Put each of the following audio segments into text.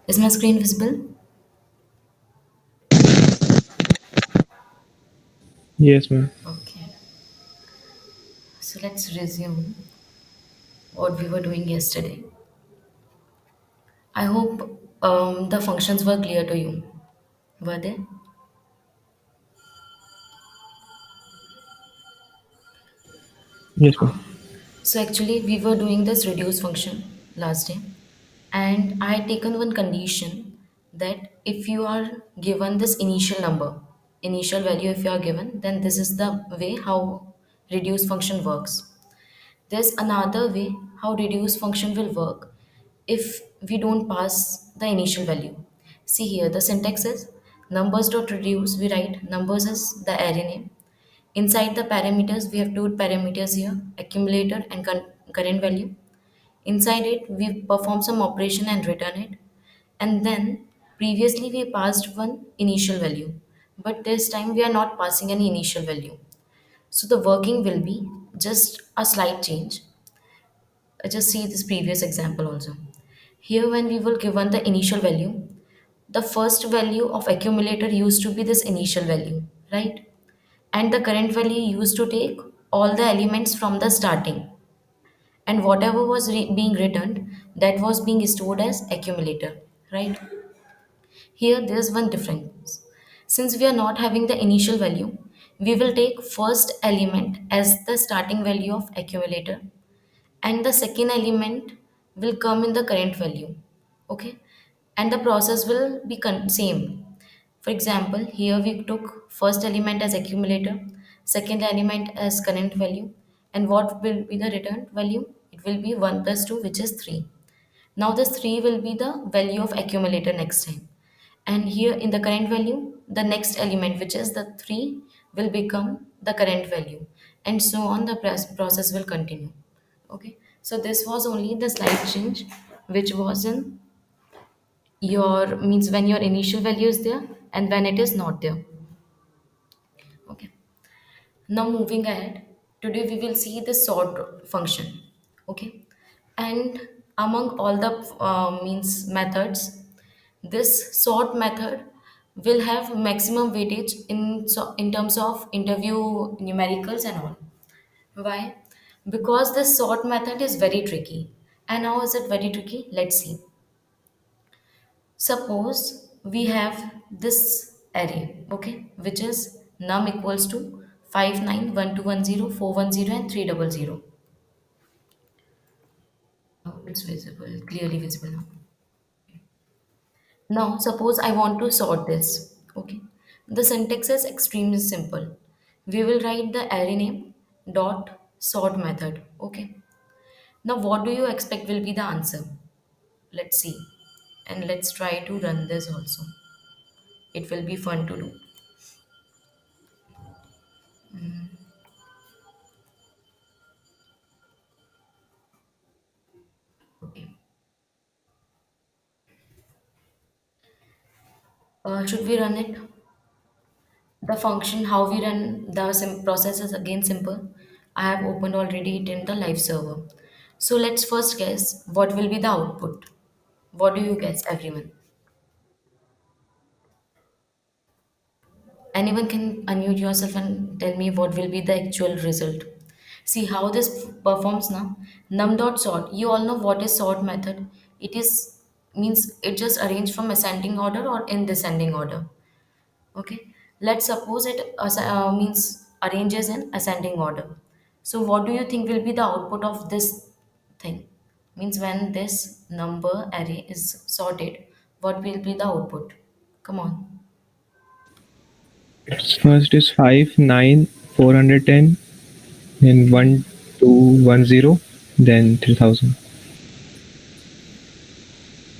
Is my screen visible? Yes, ma'am. Okay. So let's resume what we were doing yesterday. I hope the functions were clear to you. Were they? Yes, ma'am. So actually, we were doing this reduce function last day, and I had taken one condition that if you are given this initial number, initial value, if you are given, then this is the way how reduce function works. There's another way how reduce function will work if we don't pass the initial value. See here, the syntax is numbers dot reduce. We write numbers as the array name. Inside the parameters, we have two parameters here, accumulator and current value. Inside it, we perform some operation and return it. And then previously we passed one initial value, but this time we are not passing any initial value. So the working will be just a slight change. Just see this previous example also. Here when we were given the initial value, the first value of accumulator used to be this initial value, right? And the current value used to take all the elements from the starting, and whatever was being returned, that was being stored as accumulator, right? Here there's one difference. Since we are not having the initial value, we will take first element as the starting value of accumulator, and the second element will come in the current value. Okay, and the process will be same. For example, here we took first element as accumulator, second element as current value, and what will be the return value? It will be 1 plus 2, which is 3. Now this 3 will be the value of accumulator next time, and here in the current value, the next element, which is the 3, will become the current value, and so on the process will continue. Okay, so this was only the slight change which was in your means when your initial value is there and when it is not there. Okay, now moving ahead, today we will see the sort function. Okay, and among all the means methods, this sort method will have maximum weightage in in terms of interview numericals and all. Why? Because this sort method is very tricky. And how is it very tricky? Let's see. Suppose we have this array, okay, which is num equals to 591210 and 300. Oh, it's visible, clearly visible now. Now, suppose I want to sort this, okay. The syntax is extremely simple. We will write the array name dot sort method, okay. Now, what do you expect will be the answer? Let's see. And let's try to run this also. It will be fun to do. Okay. Should we run it? The function, how we run the process is again simple. I have opened already it in the live server. So let's first guess what will be the output. What do you guess, everyone? Anyone can unmute yourself and tell me what will be the actual result. See how this performs now. Num dot sort. You all know what is sort method. It is means it just arrange from ascending order or in descending order. Okay. Let's suppose it means arranges in ascending order. So what do you think will be the output of this thing? Means when this number array is sorted, what will be the output? Come on. Its first is 5, 9, 410, then 1210, then 3000.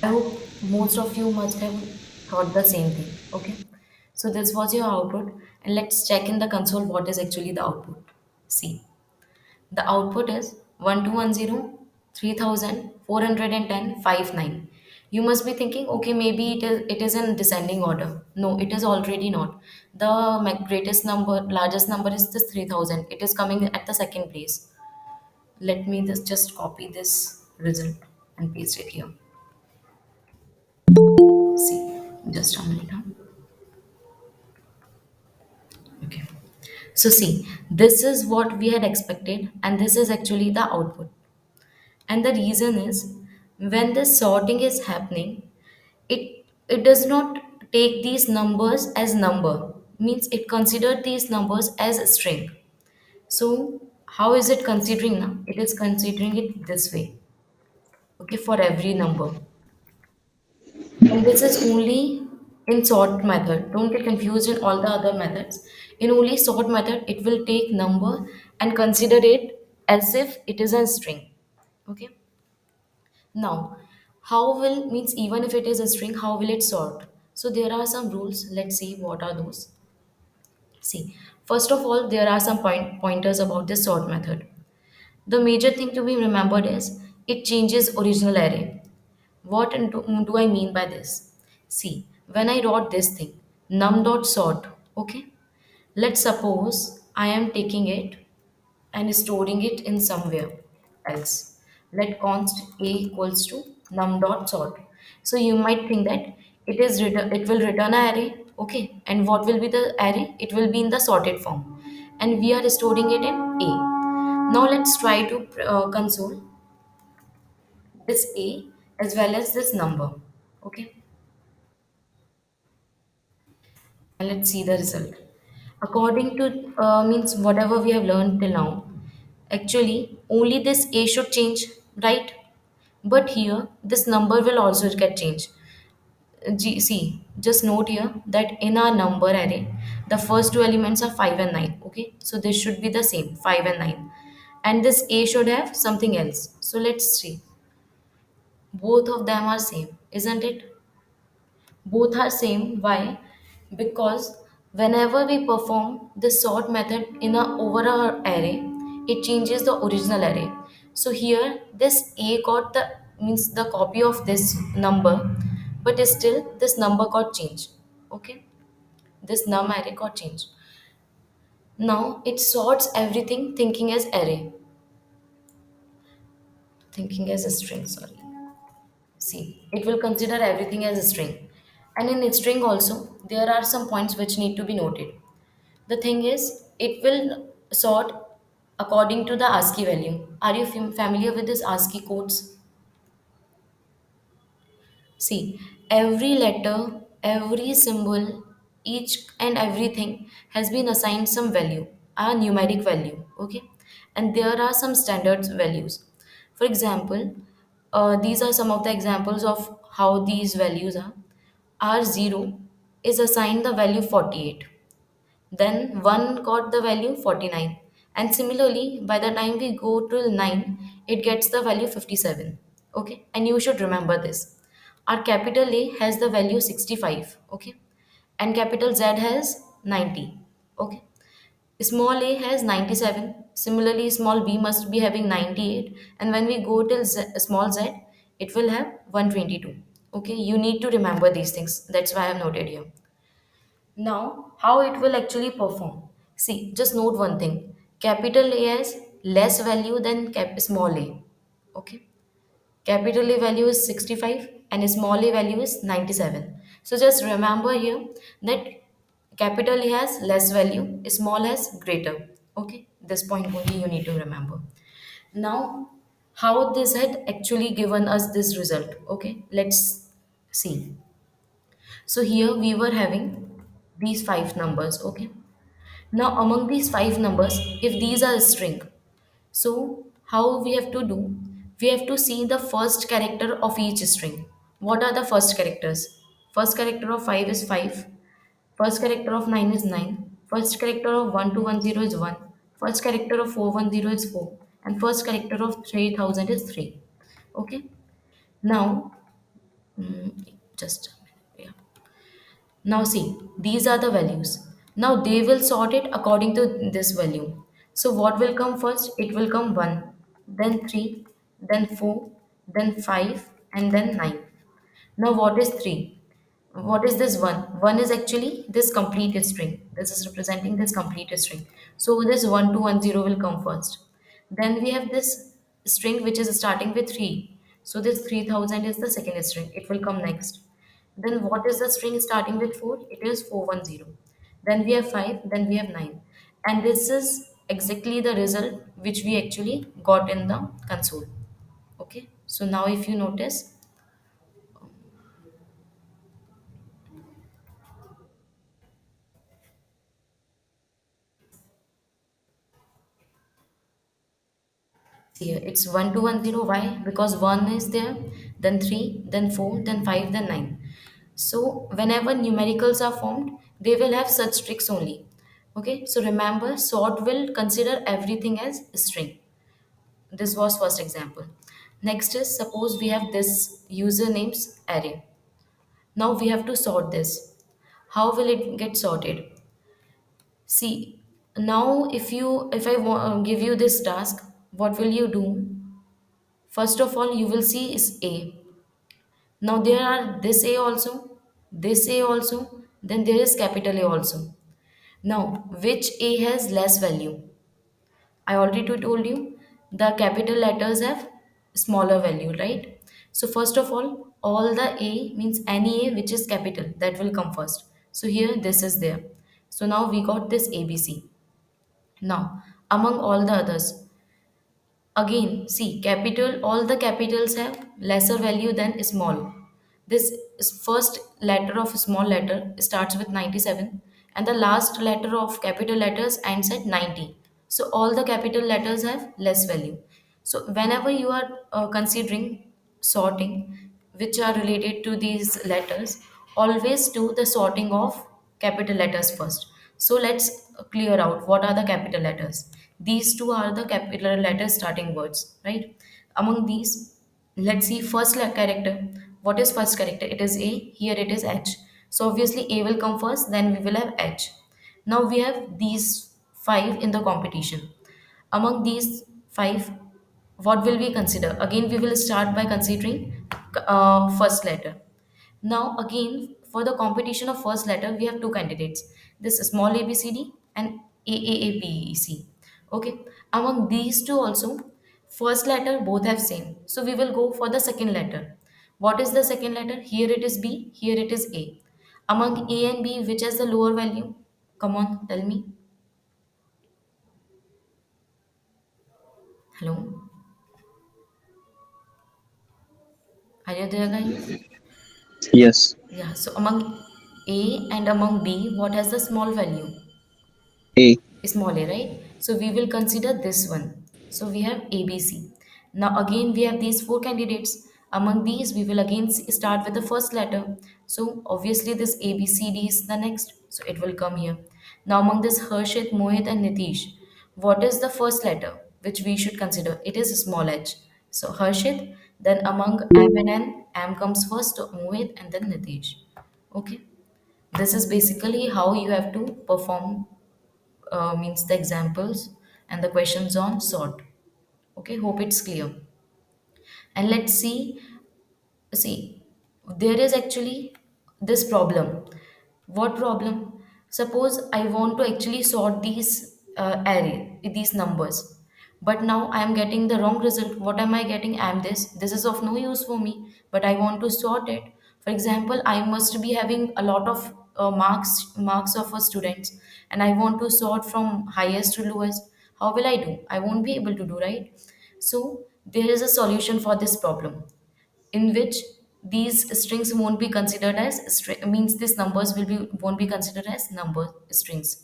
I hope most of you must have thought the same thing. Okay. So this was your output, and let's check in the console what is actually the output. See, the output is 1210, 3000, 410, 59. You must be thinking, okay, maybe it is in descending order. No, it is already not. The greatest number, largest number is this 3000. It is coming at the second place. Let me just copy this result and paste it here. Just a minute. Huh? Okay. So see, this is what we had expected, and this is actually the output. And the reason is when this sorting is happening, it does not take these numbers as number. Means it considered these numbers as a string. So how is it considering now? It is considering it this way. Okay, for every number. And this is only in sort method. Don't get confused in all the other methods. In only sort method, it will take number and consider it as if it is a string. Okay. Now, how will means even if it is a string, how will it sort? So there are some rules. Let's see what are those. See, first of all, there are some pointers about this sort method. The major thing to be remembered is it changes original array. What do I mean by this? See, when I wrote this thing, num dot sort, okay? Let's suppose I am taking it and storing it in somewhere else. Let const a equals to num dot sort. So you might think that it will return an array, okay? And what will be the array? It will be in the sorted form, and we are storing it in a. Now let's try to console this a as well as this number, okay? And let's see the result. According to means whatever we have learned till now, actually only this a should change, right? But here this number will also get changed. See, just note here that in our number array, the first two elements are 5 and 9. Okay, so this should be the same 5 and 9, and this a should have something else. So let's see, both of them are same, isn't it? Both are same. Why? Because whenever we perform this sort method in a over a array, it changes the original array. So here this a got the means the copy of this number, but still this number got changed. Okay, this num array got changed. Now it sorts everything thinking as array, thinking as a string, sorry. See, it will consider everything as a string. And in a string also, there are some points which need to be noted. The thing is, it will sort according to the ASCII value. Are you familiar with this ASCII codes? See, every letter, every symbol, each and everything has been assigned some value, a numeric value, okay? And there are some standard values. For example, these are some of the examples of how these values are. R0 is assigned the value 48. Then 1 got the value 49. And similarly, by the time we go to 9, it gets the value 57. Okay, and you should remember this. Our capital A has the value 65. Okay, and capital Z has 90. Okay, small a has 97. Similarly, small b must be having 98. And when we go till small z, it will have 122. Okay, you need to remember these things. That's why I have noted here. Now, how it will actually perform? See, just note one thing. Capital A has less value than small a. Okay. Capital A value is 65 and small a value is 97. So just remember here that capital A has less value, small has greater. Okay. This point only you need to remember. Now, how this had actually given us this result? Okay. Let's see. So here we were having these five numbers, okay? Now among these five numbers, if these are a string, so how we have to do? We have to see the first character of each string. What are the first characters? First character of 5 is 5. First character of 9 is 9. First character of 1210 is 1. First character of 410 is 4. And first character of 3000 is 3. Okay? Now, just a minute. Yeah. Now see, these are the values. Now they will sort it according to this value. So what will come first? It will come 1, then 3, then 4, then 5, and then 9. Now what is 3? What is this 1? 1 is actually this complete string. This is representing this complete string. So this 1210 will come first. Then we have this string which is starting with 3. So this 3000 is the second string. It will come next. Then what is the string starting with 4? It is 410. Then we have 5, then we have 9. And this is exactly the result which we actually got in the console. Okay, so now if you notice, here it's 1210. Why? Because 1 is there, then 3, then 4, then 5, then 9. So whenever numericals are formed, they will have such tricks only. Okay, so remember, sort will consider everything as a string. This was first example. Next is, suppose we have this usernames array. Now we have to sort this. How will it get sorted? See, now if I give you this task, what will you do? First of all, you will see is A. Now there are this A also, this A also, then there is capital A also. Now, which A has less value? I already told you the capital letters have smaller value, right? So first of all the A means any A which is capital that will come first. So here this is there. So now we got this ABC. Now among all the others, again, see, capital, all the capitals have lesser value than small. This first letter of small letter starts with 97 and the last letter of capital letters ends at 90. So all the capital letters have less value. So whenever you are considering sorting which are related to these letters, always do the sorting of capital letters first. So let's clear out what are the capital letters. These two are the capital letter starting words, right? Among these, let's see first character. What is first character? It is A. Here it is H. So obviously A will come first, then we will have H. Now we have these five in the competition. Among these five, what will we consider? Again, we will start by considering first letter. Now, again, for the competition of first letter, we have two candidates, this small abcd and AAAPEC. Okay, among these two also, first letter both have same. So we will go for the second letter. What is the second letter? Here it is B, here it is A. Among A and B, which has the lower value? Come on, tell me. Hello, are you there, guys? Yes. Yeah, so among A and among B, what has the small value? A. Small a, right? So we will consider this one. So we have ABC. Now again we have these four candidates. Among these we will again start with the first letter. So obviously this ABCD is the next. So it will come here. Now among this Harshit, Mohit and Nitish, what is the first letter which we should consider? It is small h. So Harshit, then among M and N, M comes first, to Mohit and then Nitish. Okay. This is basically how you have to perform means the examples and the questions on sort. Okay, hope it's clear. And let's see, there is actually this problem. What problem? Suppose I want to actually sort these array, these numbers, but now I am getting the wrong result. What am I getting? I am this is of no use for me, but I want to sort it. For example, I must be having a lot of marks of a students, and I want to sort from highest to lowest. How will I do? I won't be able to do, right? So there is a solution for this problem, in which these strings won't be considered as means these numbers will be won't be considered as number strings.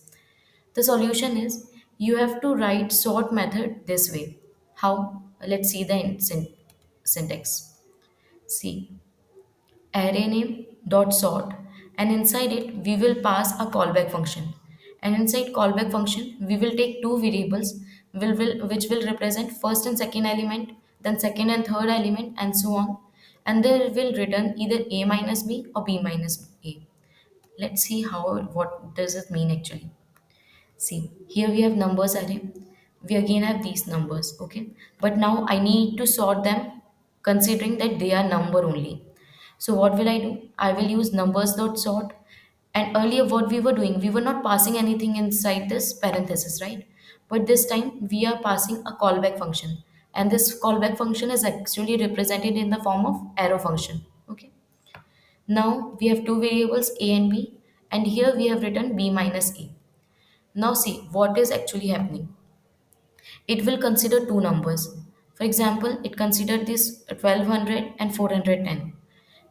The solution is, you have to write sort method this way. How? Let's see the syntax. See, array name dot sort, and inside it we will pass a callback function, and inside callback function we will take two variables which will represent first and second element, then second and third element, and so on, and they will return either a minus b or b minus a. Let's see how, what does it mean actually. See, here we have numbers array. We again have these numbers, okay? But now I need to sort them considering that they are number only. So what will I do? I will use numbers dot sort. And earlier what we were doing, we were not passing anything inside this parenthesis, right? But this time we are passing a callback function. And this callback function is actually represented in the form of arrow function, okay? Now we have two variables a and b, and here we have written b minus a. Now see what is actually happening. It will consider two numbers. For example, it considered this 1200 and 410.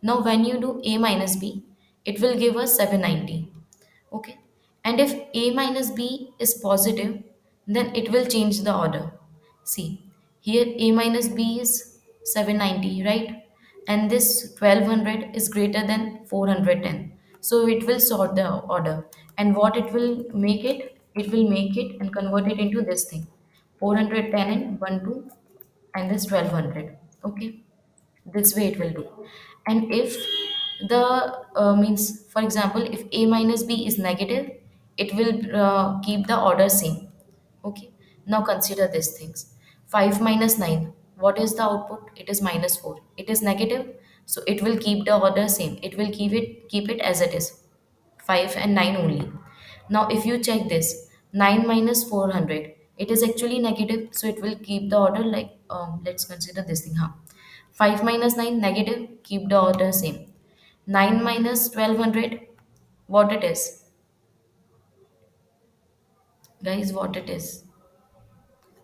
Now when you do a minus b, it will give us 790. Okay. And if a minus b is positive, then it will change the order. See, here a minus b is 790, right? And this 1200 is greater than 410. So it will sort the order. And what it will make it? It will make it and convert it into this thing. 410 and 1 2 and this 1200. Okay, this way it will do. And if the means, for example, if a minus b is negative, it will keep the order same. Okay, now consider these things. 5 minus 9, what is the output? It is minus 4. It is negative, so it will keep the order same. It will keep it as it is, 5 and 9 only. Now, if you check this, 9 minus 400, it is actually negative, so it will keep the order like, let's consider this thing. Huh? 5 minus 9, negative, keep the order same. 9 minus 1200, what it is? Guys, what it is?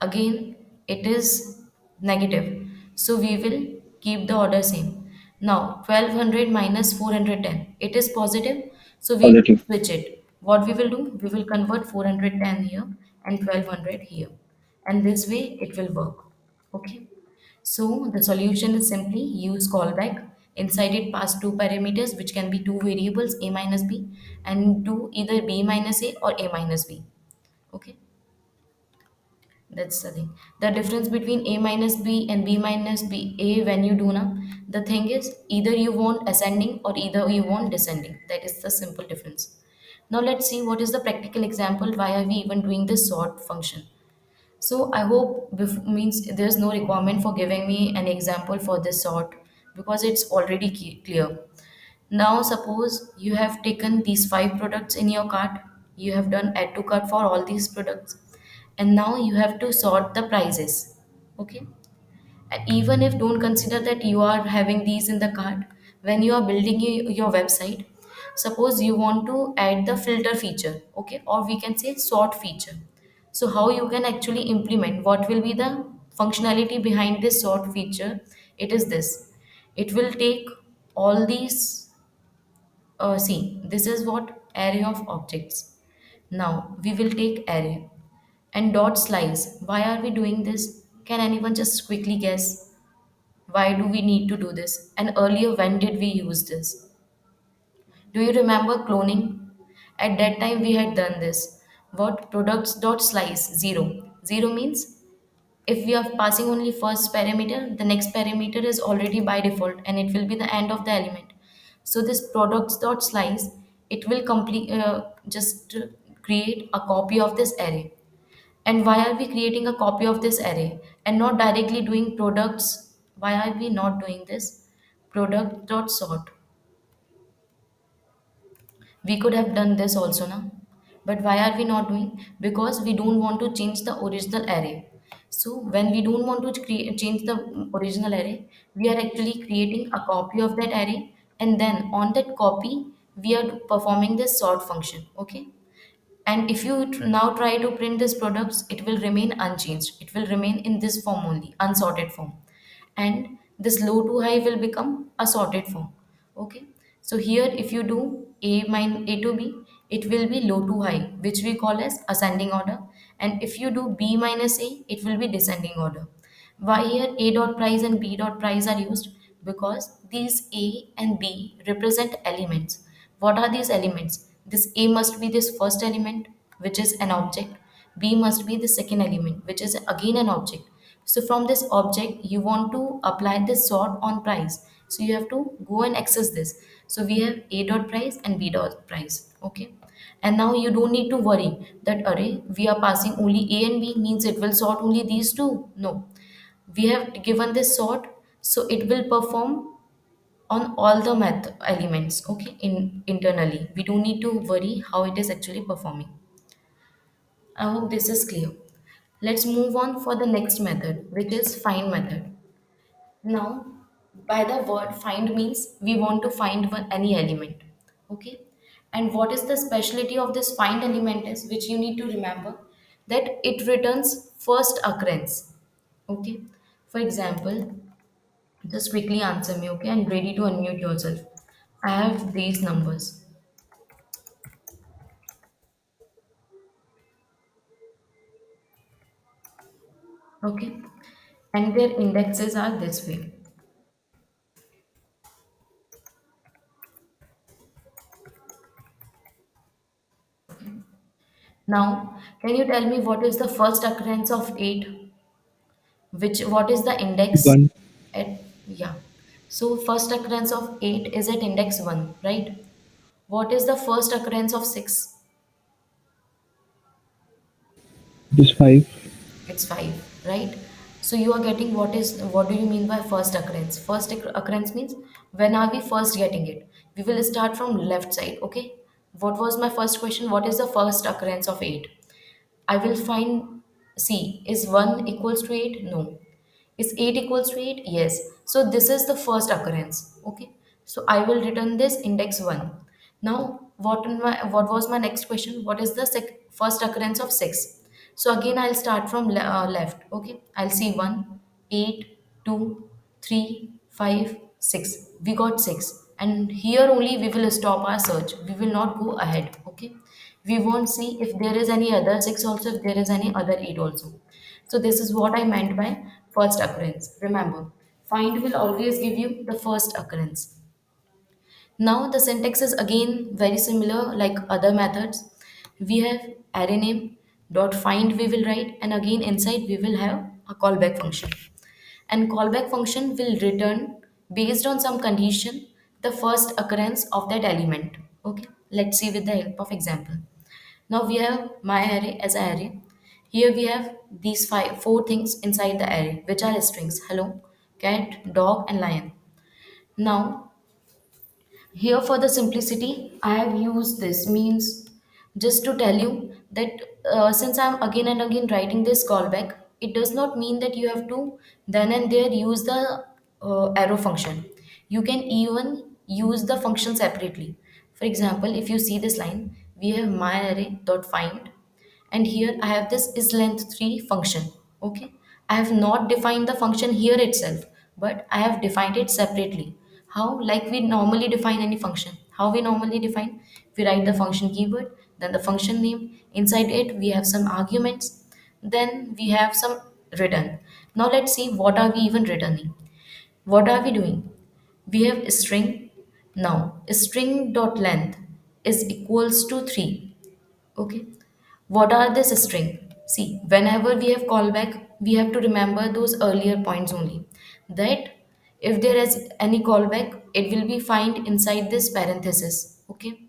Again, it is negative, so we will keep the order same. Now 1200 minus 410, it is positive, so we will Positive. switch it. What we will do, we will convert 410 here and 1200 here, and this way it will work. Okay, so the solution is simply use callback. Inside it pass two parameters which can be two variables a minus b, and do either b minus a or a minus b. Okay, that's the thing. The difference between A minus B and B minus B A, when you do now, the thing is either you want ascending or either you want descending. That is the simple difference. Now let's see what is the practical example. Why are we even doing this sort function? So I hope means there's no requirement for giving me an example for this sort, because it's already clear. Now suppose you have taken these five products in your cart, you have done add to cart for all these products, and now you have to sort the prices. Okay, and even if don't consider that you are having these in the cart, when you are building your website, suppose you want to add the filter feature, okay, or we can say sort feature. So how you can actually implement, what will be the functionality behind this sort feature? It is this: it will take all these, see, this is what array of objects. Now we will take array and dot slice. Why are we doing this? Can anyone just quickly guess? Why do we need to do this? And earlier, when did we use this? Do you remember cloning? At that time, we had done this. What? Products dot slice 0. 0 means if we are passing only first parameter, the next parameter is already by default and it will be the end of the element. So this products dot slice, it will complete just create a copy of this array. And why are we creating a copy of this array and not directly doing products? Why are we not doing this? Product dot sort. We could have done this also now. But why are we not doing? Because we don't want to change the original array. So when we don't want to change the original array, we are actually creating a copy of that array, and then on that copy, we are performing this sort function. Okay. And if you now try to print these products, it will remain unchanged. It will remain in this form only, unsorted form. And this low to high will become a sorted form. Okay. So here, if you do A to B, it will be low to high, which we call as ascending order. And if you do B minus A, it will be descending order. Why here A dot price and B dot price are used? Because these A and B represent elements. What are these elements? This A must be this first element, which is an object. B must be the second element, which is again an object. So from this object, you want to apply this sort on price. So you have to go and access this. So we have A dot price and B dot price. Okay. And now you don't need to worry that array we are passing only A and B means it will sort only these two. No, we have given this sort, so it will perform on all the math elements. Okay, in internally we don't need to worry how it is actually performing. I hope this is clear. Let's move on for the next method, which is find method. Now By the word find means we want to find any element. Okay. And what is the specialty of this find element is, which you need to remember, that it returns first occurrence. Okay. For example, just quickly answer me, okay, and ready to unmute yourself. I have these numbers, okay, and their indexes are this way. Now, can you tell me what is the first occurrence of 8? Which what is the index 1. at, yeah. So first occurrence of 8 is at index 1, right? What is the first occurrence of 6? It is 5. It's 5, right? So you are getting what do you mean by first occurrence? First occurrence means when are we first getting it? We will start from left side, okay? What was my first question? What is the first occurrence of 8? I will find, see, is 1 equals to 8? No. Is 8 equals to 8? Yes. So this is the first occurrence. Okay. So I will return this index 1. Now, what was my next question? What is the first occurrence of 6? So again, I'll start from left. Okay. I'll see 1, 8, 2, 3, 5, 6. We got 6. And here only we will stop our search. We will not go ahead. Okay. We won't see if there is any other 6 also, if there is any other 8 also. So this is what I meant by first occurrence. Remember, find will always give you the first occurrence. Now the syntax is again very similar like other methods. We have array name dot find we will write, and again inside we will have a callback function. And callback function will return based on some condition the first occurrence of that element. Okay, let's see with the help of example. Now we have my array as an array. Here we have these four things inside the array, which are strings: hello, cat, dog, and lion. Now here for the simplicity, I have used this means just to tell you that since I'm again and again writing this callback, it does not mean that you have to then and there use the arrow function. You can even use the function separately. For example, if you see this line, we have my array dot find, and here I have this is length 3 function. Okay, I have not defined the function here itself, but I have defined it separately. How? Like we normally define any function. How we normally define? We write the function keyword, then the function name. Inside it we have some arguments, then we have some return. Now let's see what are we even returning. What are we doing? We have a string. Now string dot length is equals to 3. Okay, what are this string? See, whenever we have callback, we have to remember those earlier points only, that if there is any callback, it will be find inside this parenthesis. Okay,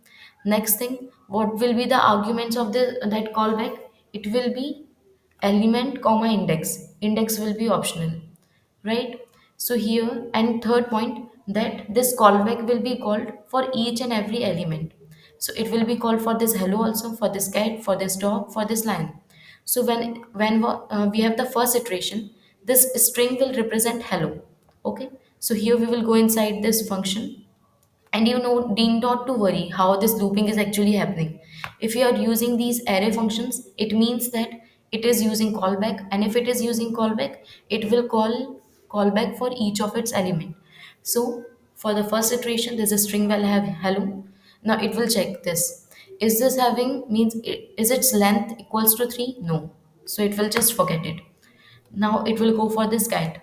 next thing, what will be the arguments of the that callback? It will be element comma index will be optional, right? So here, and third point, that this callback will be called for each and every element. So it will be called for this hello also, for this cat, for this dog, for this lion. So when we have the first iteration, this string will represent hello. Okay, so here we will go inside this function, and you know, need not to worry how this looping is actually happening. If you are using these array functions, it means that it is using callback, and if it is using callback, it will call callback for each of its element. So for the first iteration, there's a string will have hello. Now it will check this, is this having means is its length equals to 3? No. So it will just forget it. Now it will go for this cat.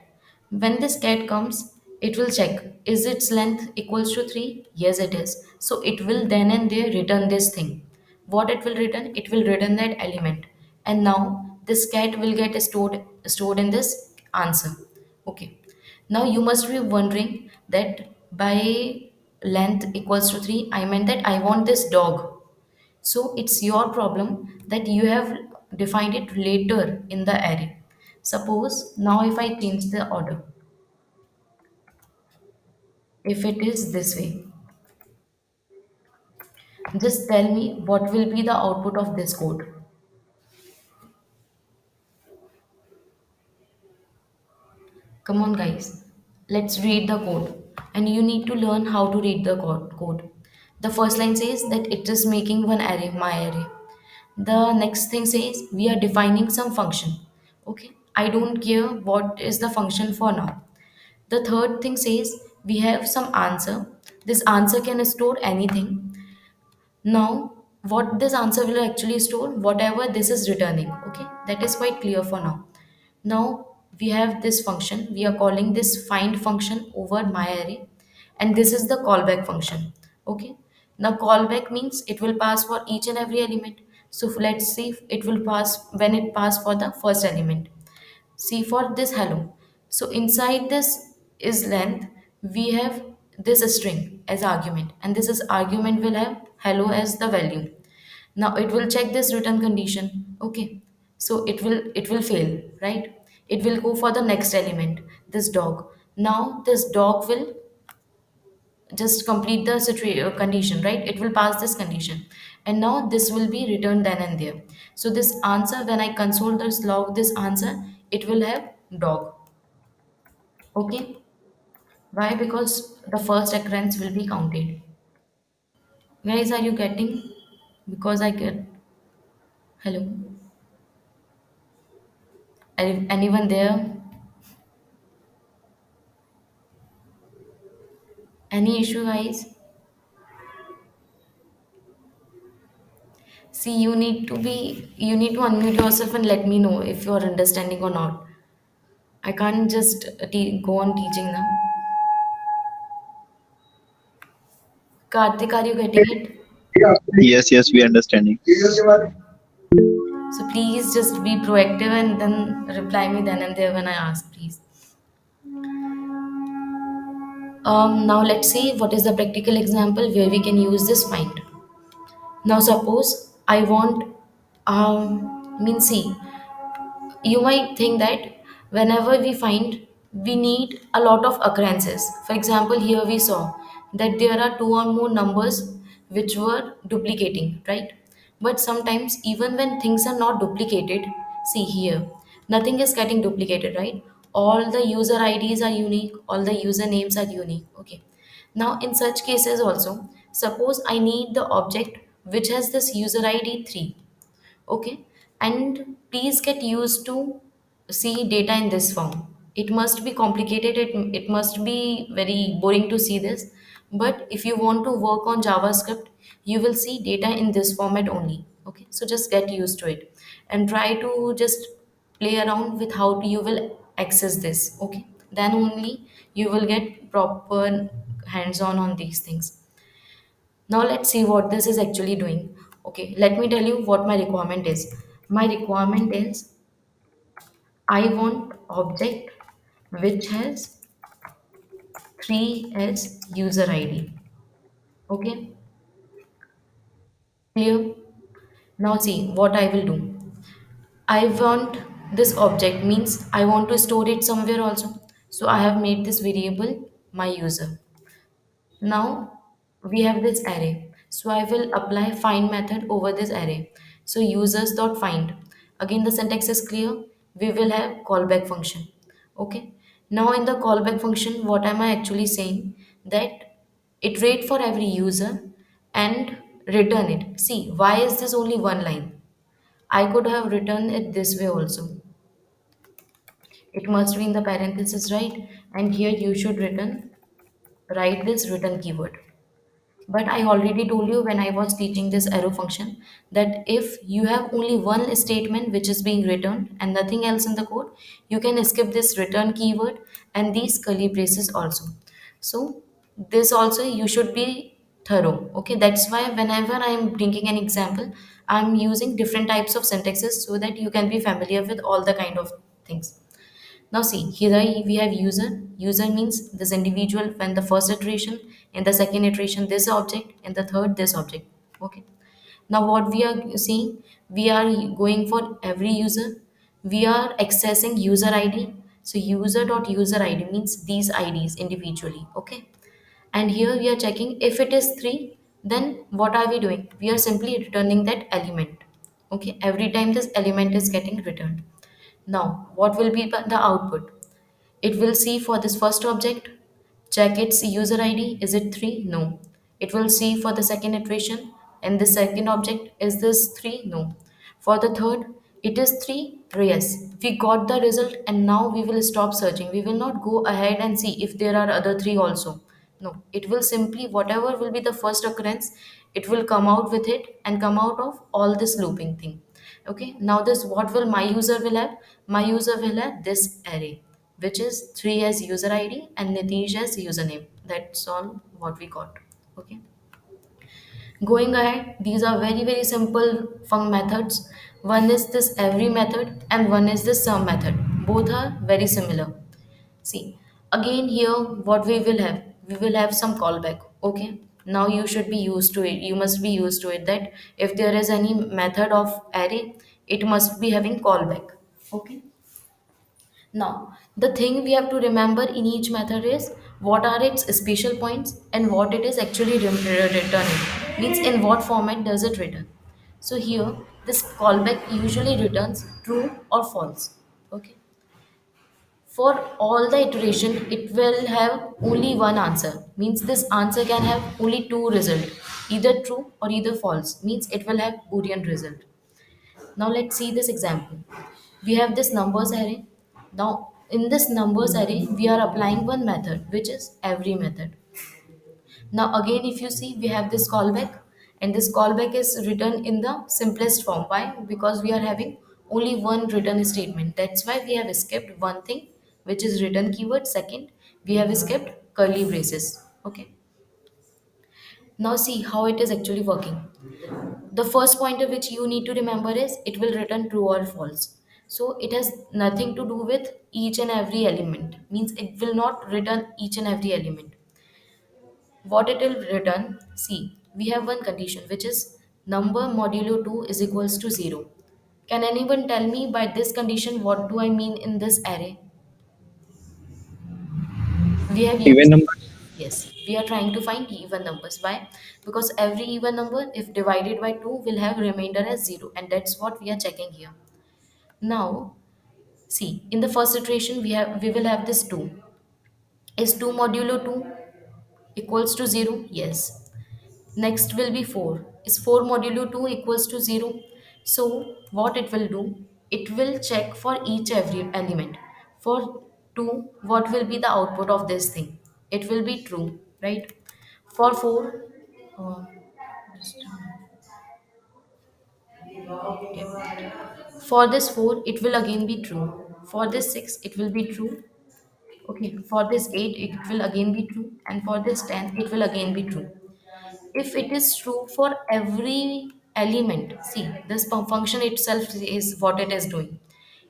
When this cat comes, it will check, is its length equals to 3? Yes, it is. So it will then and there return this thing. What it will return? It will return that element. And now this cat will get stored in this answer. Okay. Now you must be wondering that by length equals to 3, I meant that I want this dog. So it's your problem that you have defined it later in the array. Suppose now if I change the order, if it is this way, just tell me what will be the output of this code. Come on, guys. Let's read the code, and you need to learn how to read the code. The first line says that it is making one array, my array. The next thing says we are defining some function. Okay, I don't care what is the function for now. The third thing says we have some answer. This answer can store anything. Now, what this answer will actually store, whatever this is returning. Okay, that is quite clear for now. Now we have this function. We are calling this find function over my array, and this is the callback function. Okay. Now callback means it will pass for each and every element. So let's see if it will pass when it pass for the first element. See for this hello. So inside this is length, we have this string as argument, and this is argument will have hello as the value. Now it will check this return condition. Okay. So it will fail, right? It will go for the next element, this dog. Now this dog will just complete the condition, right? It will pass this condition, and now this will be returned then and there. So this answer, when I console this log this answer, it will have dog. Okay. Why? Because the first occurrence will be counted. Guys, are you getting? Because I get hello. Anyone there? Any issue, guys? See, you need to unmute yourself and let me know if you are understanding or not. I can't just go on teaching now. Karthik, are you getting it? Yes, yes, we understanding. So please just be proactive and then reply me then and there when I ask, please. Now let's see what is the practical example where we can use this find. Now suppose I want, mean see, you might think that whenever we find, we need a lot of occurrences. For example, here we saw that there are two or more numbers which were duplicating, right? But sometimes even when things are not duplicated, see here, nothing is getting duplicated, right? All the user IDs are unique, all the usernames are unique. Okay, now in such cases also, suppose I need the object which has this user ID 3. Okay, and please get used to see data in this form. It must be complicated, it must be very boring to see this, but if you want to work on JavaScript, you will see data in this format only. Okay, so just get used to it and try to just play around with how you will access this. Okay, then only you will get proper hands on these things. Now let's see what this is actually doing. Okay, let me tell you what my requirement is. My requirement is I want object which has 3 as user ID. Okay, clear? Now see what I will do. I want this object means I want to store it somewhere also. So I have made this variable my user. Now we have this array. So I will apply find method over this array. So users dot find. Again the syntax is clear. We will have callback function. Okay. Now in the callback function, what am I actually saying? That iterate for every user and return it. See, why is this only one line? I could have written it this way also. It must be in the parenthesis, right? And here you should write this return keyword. But I already told you when I was teaching this arrow function that if you have only one statement which is being returned and nothing else in the code, you can skip this return keyword and these curly braces also. So this also you should be thorough. Okay, that's why whenever I'm bringing an example, I'm using different types of syntaxes so that you can be familiar with all the kind of things. Now see, here we have user. User means this individual when the first iteration, in the second iteration this object, in the third this object. Okay. Now what we are seeing, we are going for every user. We are accessing user ID. So user dot user ID means these IDs individually. Okay. And here we are checking if it is 3, then what are we doing? We are simply returning that element. Okay. Every time this element is getting returned. Now, what will be the output? It will see for this first object, check its user id, is it 3? No. It will see for the second iteration, and the second object, is this 3? No. For the third, it is 3, yes, we got the result, and now we will stop searching. We will not go ahead and see if there are other 3 also. No, it will simply, whatever will be the first occurrence, it will come out with it and come out of all this looping thing. Okay, now this, what will my user will have? My user will have this array, which is 3 as user id and Nitish as username. That's all what we got. Okay, going ahead, these are very very simple func methods. One is this every method and one is this sum method. Both are very similar. See, again here what we will have, we will have some callback. Okay, now you should be used to it, you must be used to it, that if there is any method of array, it must be having callback. Okay, now the thing we have to remember in each method is what are its special points and what it is actually returning, means in what format does it return. So here this callback usually returns true or false. Okay, for all the iteration it will have only one answer, means this answer can have only two result, either true or either false, means it will have boolean result. Now let's see this example. We have this numbers array. Now in this numbers array we are applying one method, which is every method. Now again, if you see, we have this callback, and this callback is written in the simplest form. Why? Because we are having only one return statement. That's why we have skipped one thing, which is return keyword. Second, we have skipped curly braces. Okay. Now see how it is actually working. The first pointer which you need to remember is it will return true or false. So it has nothing to do with each and every element. Means it will not return each and every element. What it will return, see, we have one condition, which is number modulo 2 is equals to 0. Can anyone tell me by this condition what do I mean in this array? We have Even used, numbers. yes, we are trying to find even numbers. Why? Because every even number if divided by 2 will have remainder as 0, and that's what we are checking here. Now see, in the first iteration we will have this 2. Is 2 modulo 2 equals to 0? Yes. Next will be 4. Is 4 modulo 2 equals to 0? So what it will do? It will check for each every element. For 2, what will be the output of this thing? It will be true, right? For 4, uh, just a minute. Okay. For this 4, it will again be true. For this 6, it will be true. Okay. For this 8, it will again be true. And for this 10, it will again be true. If it is true for every element, see, this function itself is what it is doing.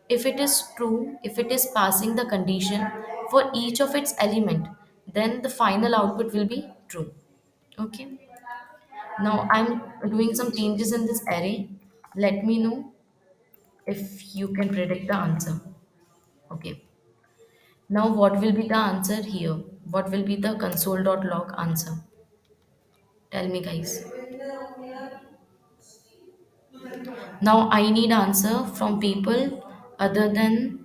If it is true, if it is passing the condition for each of its element, then the final output will be true. Okay, now I'm doing some changes in this array. Let me know if you can predict the answer. Okay, now what will be the answer here? What will be the console.log answer? Tell me, guys. Now I need answer from people other than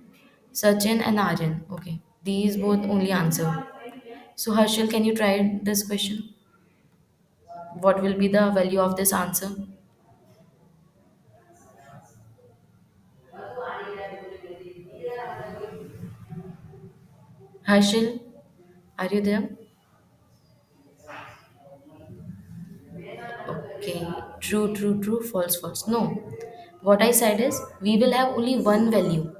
Sachin and Aryan. Okay, these both only answer. So Harshal, can you try this question? What will be the value of this answer? Harshal, are you there? Okay, true, true, true, false, false. No, what I said is we will have only one value.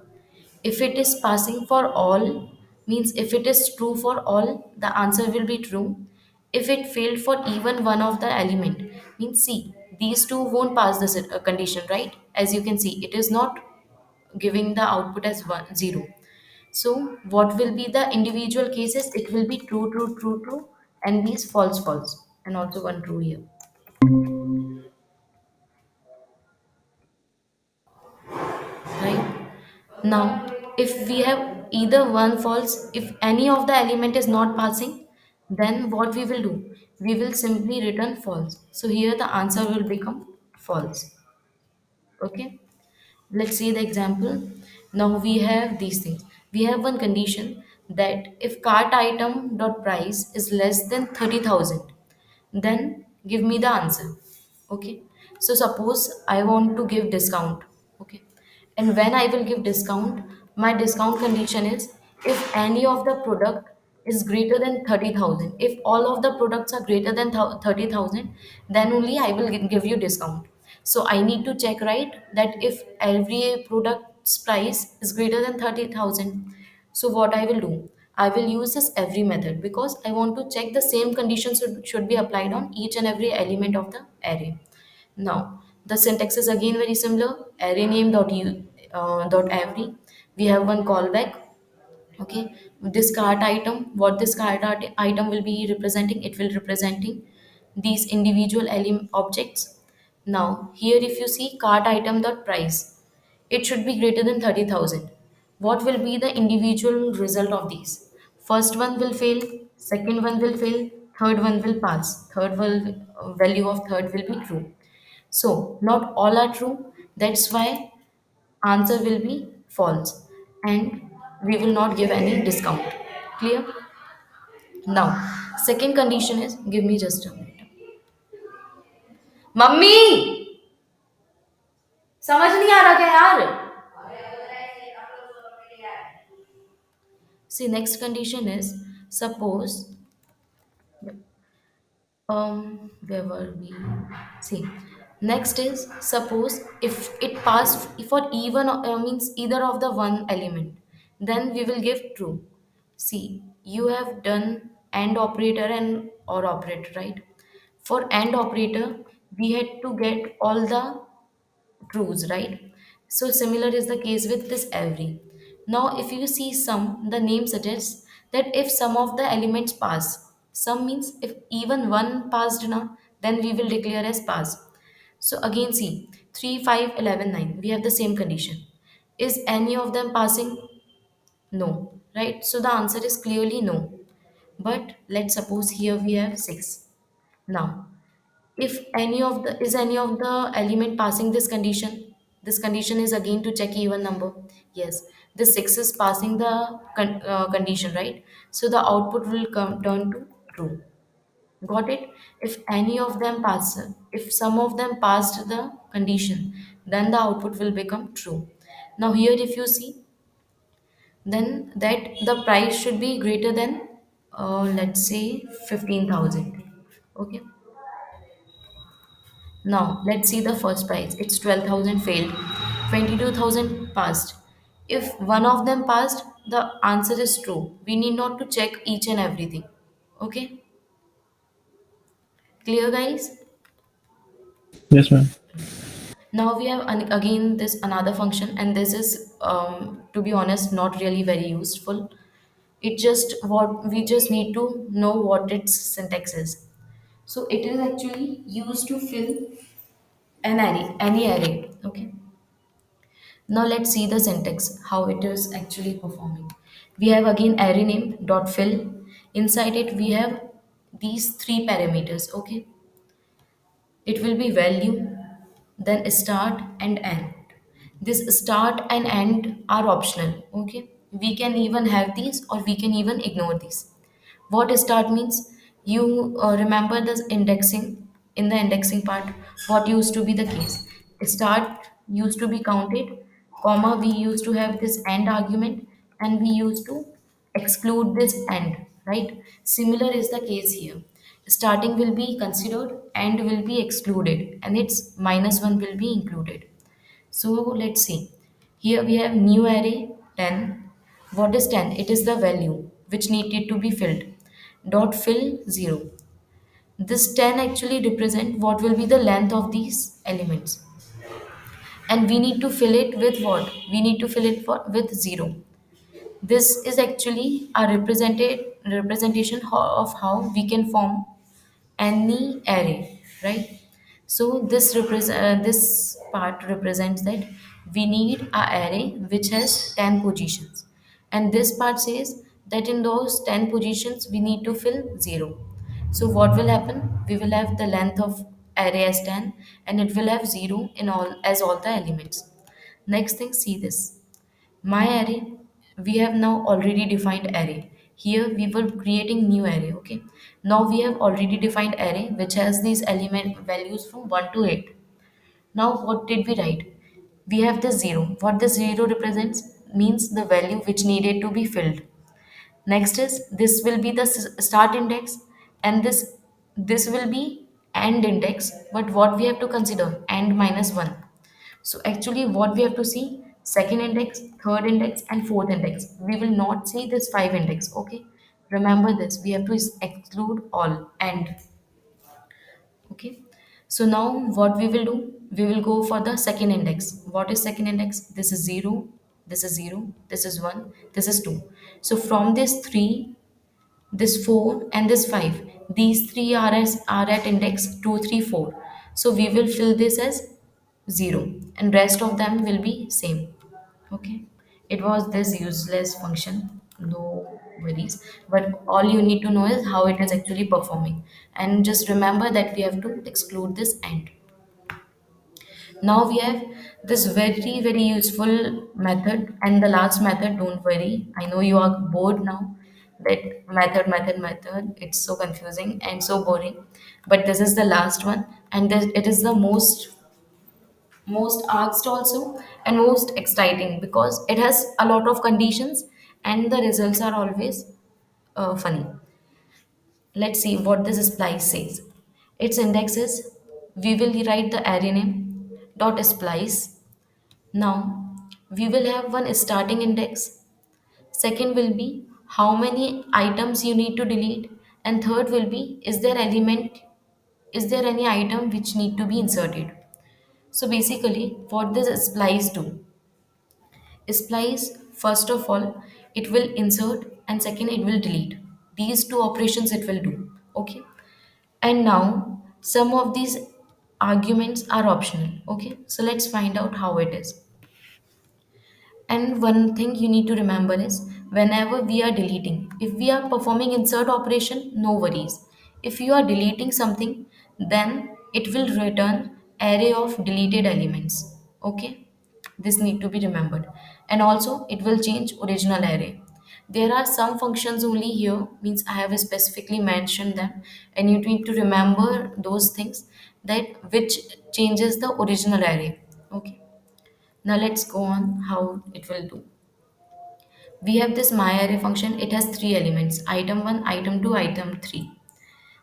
If it is passing for all, means if it is true for all, the answer will be true. If it failed for even one of the element, means see, these two won't pass this condition, right? As you can see, it is not giving the output as 0. So what will be the individual cases? It will be true, true, true, true, and these false, false, and also one true here. Right? Now, if we have either one false, if any of the element is not passing, then what we will do? We will simply return false. So here the answer will become false. Okay? Let's see the example. Now we have these things. We have one condition that if cart item dot price is less than 30,000, then give me the answer. Okay, so suppose I want to give discount. Okay, and when I will give discount, my discount condition is if any of the product is greater than 30,000. If all of the products are greater than 30,000, then only I will give you discount. So I need to check, right, that if every product's price is greater than 30,000. So what I will do, I will use this every method because I want to check the same conditions should be applied on each and every element of the array. Now, the syntax is again very similar. Array name dot every. We have one callback. Okay, this cart item. What this item will be representing? It will representing these individual objects. Now, here if you see cart item dot price, it should be greater than 30,000. What will be the individual result of these? First one will fail, second one will fail, third one will pass. Third will value of third will be true. So not all are true. That's why answer will be false and we will not give any discount. Clear? Now, second condition is give me just a minute. Mummy समझ नहीं आ रहा क्या यार? See, next condition is suppose where were we? See, next is suppose if it passed for even means either of the one element, then we will give true. See, you have done and operator and or operator, right? For and operator we had to get all the truths, right? So similar is the case with this every. Now, if you see sum, the name suggests that if some of the elements pass, sum means if even one passed now, then we will declare as pass. So again, see 3, 5, 11, 9. We have the same condition. Is any of them passing? No, right? So the answer is clearly no. But let's suppose here we have 6. Now, if any of the element passing this condition is again to check even number. Yes, this 6 is passing the condition, right? So the output will come turn to true. Got it? If any of them pass, if some of them passed the condition, then the output will become true. Now here if you see, then that the price should be greater than let's say 15,000. Okay, now, let's see the first prize. It's 12,000 failed, 22,000 passed. If one of them passed, the answer is true. We need not to check each and everything. Okay? Clear, guys? Yes, ma'am. Now we have again this another function, and this is, to be honest, not really very useful. It just what we just need to know what its syntax is. So it is actually used to fill an array, any array. Okay. Now let's see the syntax, how it is actually performing. We have again array name dot fill. Inside it we have these three parameters. Okay, it will be value, then start and end. This start and end are optional. Okay, we can even have these or we can even ignore these. What start means, you remember this indexing, in the indexing part, what used to be the case? Start used to be counted, comma, we used to have this end argument, and we used to exclude this end, right? Similar is the case here. Starting will be considered, end will be excluded, and its minus one will be included. So let's see. Here we have new array 10. What is 10? It is the value which needed to be filled. Dot fill 0. This 10 actually represent what will be the length of these elements. And we need to fill it with what? We need to fill it with 0. This is actually a representation of how we can form any array, right? So this part represents that we need a array which has 10 positions, and this part says that in those 10 positions we need to fill 0. So what will happen? We will have the length of array as 10, and it will have 0 in all the elements. Next thing, see this. My array we have now already defined array. Here we were creating new array. Okay, now we have already defined array which has these element values from 1 to 8. Now what did we write? We have the 0. What the 0 represents means the value which needed to be filled. Next is this will be the start index, and this will be end index, but what we have to consider end minus 1. So actually what we have to see, second index, third index and fourth index. We will not see this 5 index. Okay, remember this, we have to exclude all end. Okay, so now what we will do, we will go for the second index. What is second index? This is 0, this is 0, this is 1, this is 2. So from this 3, this 4 and this 5, these three are at index 2 3 4. So we will fill this as 0 and rest of them will be same. Okay, it was this useless function, no worries, but all you need to know is how it is actually performing. And just remember that we have to exclude this end. Now we have this very useful method, and the last method, don't worry, I know you are bored now, that method, it's so confusing and so boring, but this is the last one. And this, it is the most asked also and most exciting because it has a lot of conditions and the results are always funny. Let's see what this splice says. Its index is, we will write the array name dot splice. Now we will have one starting index, second will be how many items you need to delete, and third will be is there any item which need to be inserted. So basically what this splice do, splice, first of all, it will insert and second it will delete. These two operations it will do. Okay. And now some of these arguments are optional. Okay. So let's find out how it is. And one thing you need to remember is whenever we are deleting, if we are performing insert operation, no worries. If you are deleting something, then it will return array of deleted elements. Okay, this need to be remembered. And also it will change original array. There are some functions only here, means I have specifically mentioned them, and you need to remember those things that which changes the original array. Okay. Now let's go on how it will do. We have this myArray function. It has three elements, item 1, item 2, item 3.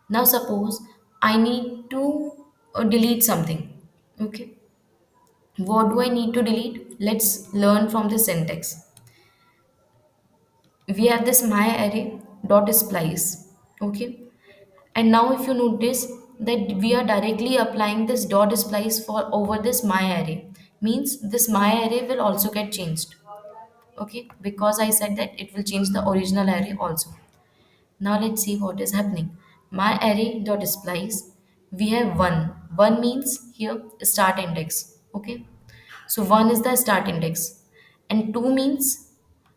Now suppose I need to delete something. Okay. What do I need to delete? Let's learn from the syntax. We have this myArray dot splice. Okay. And now if you notice that we are directly applying this dot splice for over this myArray, means this myArray will also get changed. Okay, because I said that it will change the original array also. Now let's see what is happening. My array dot splice, we have one means here start index. Okay, so one is the start index, and two means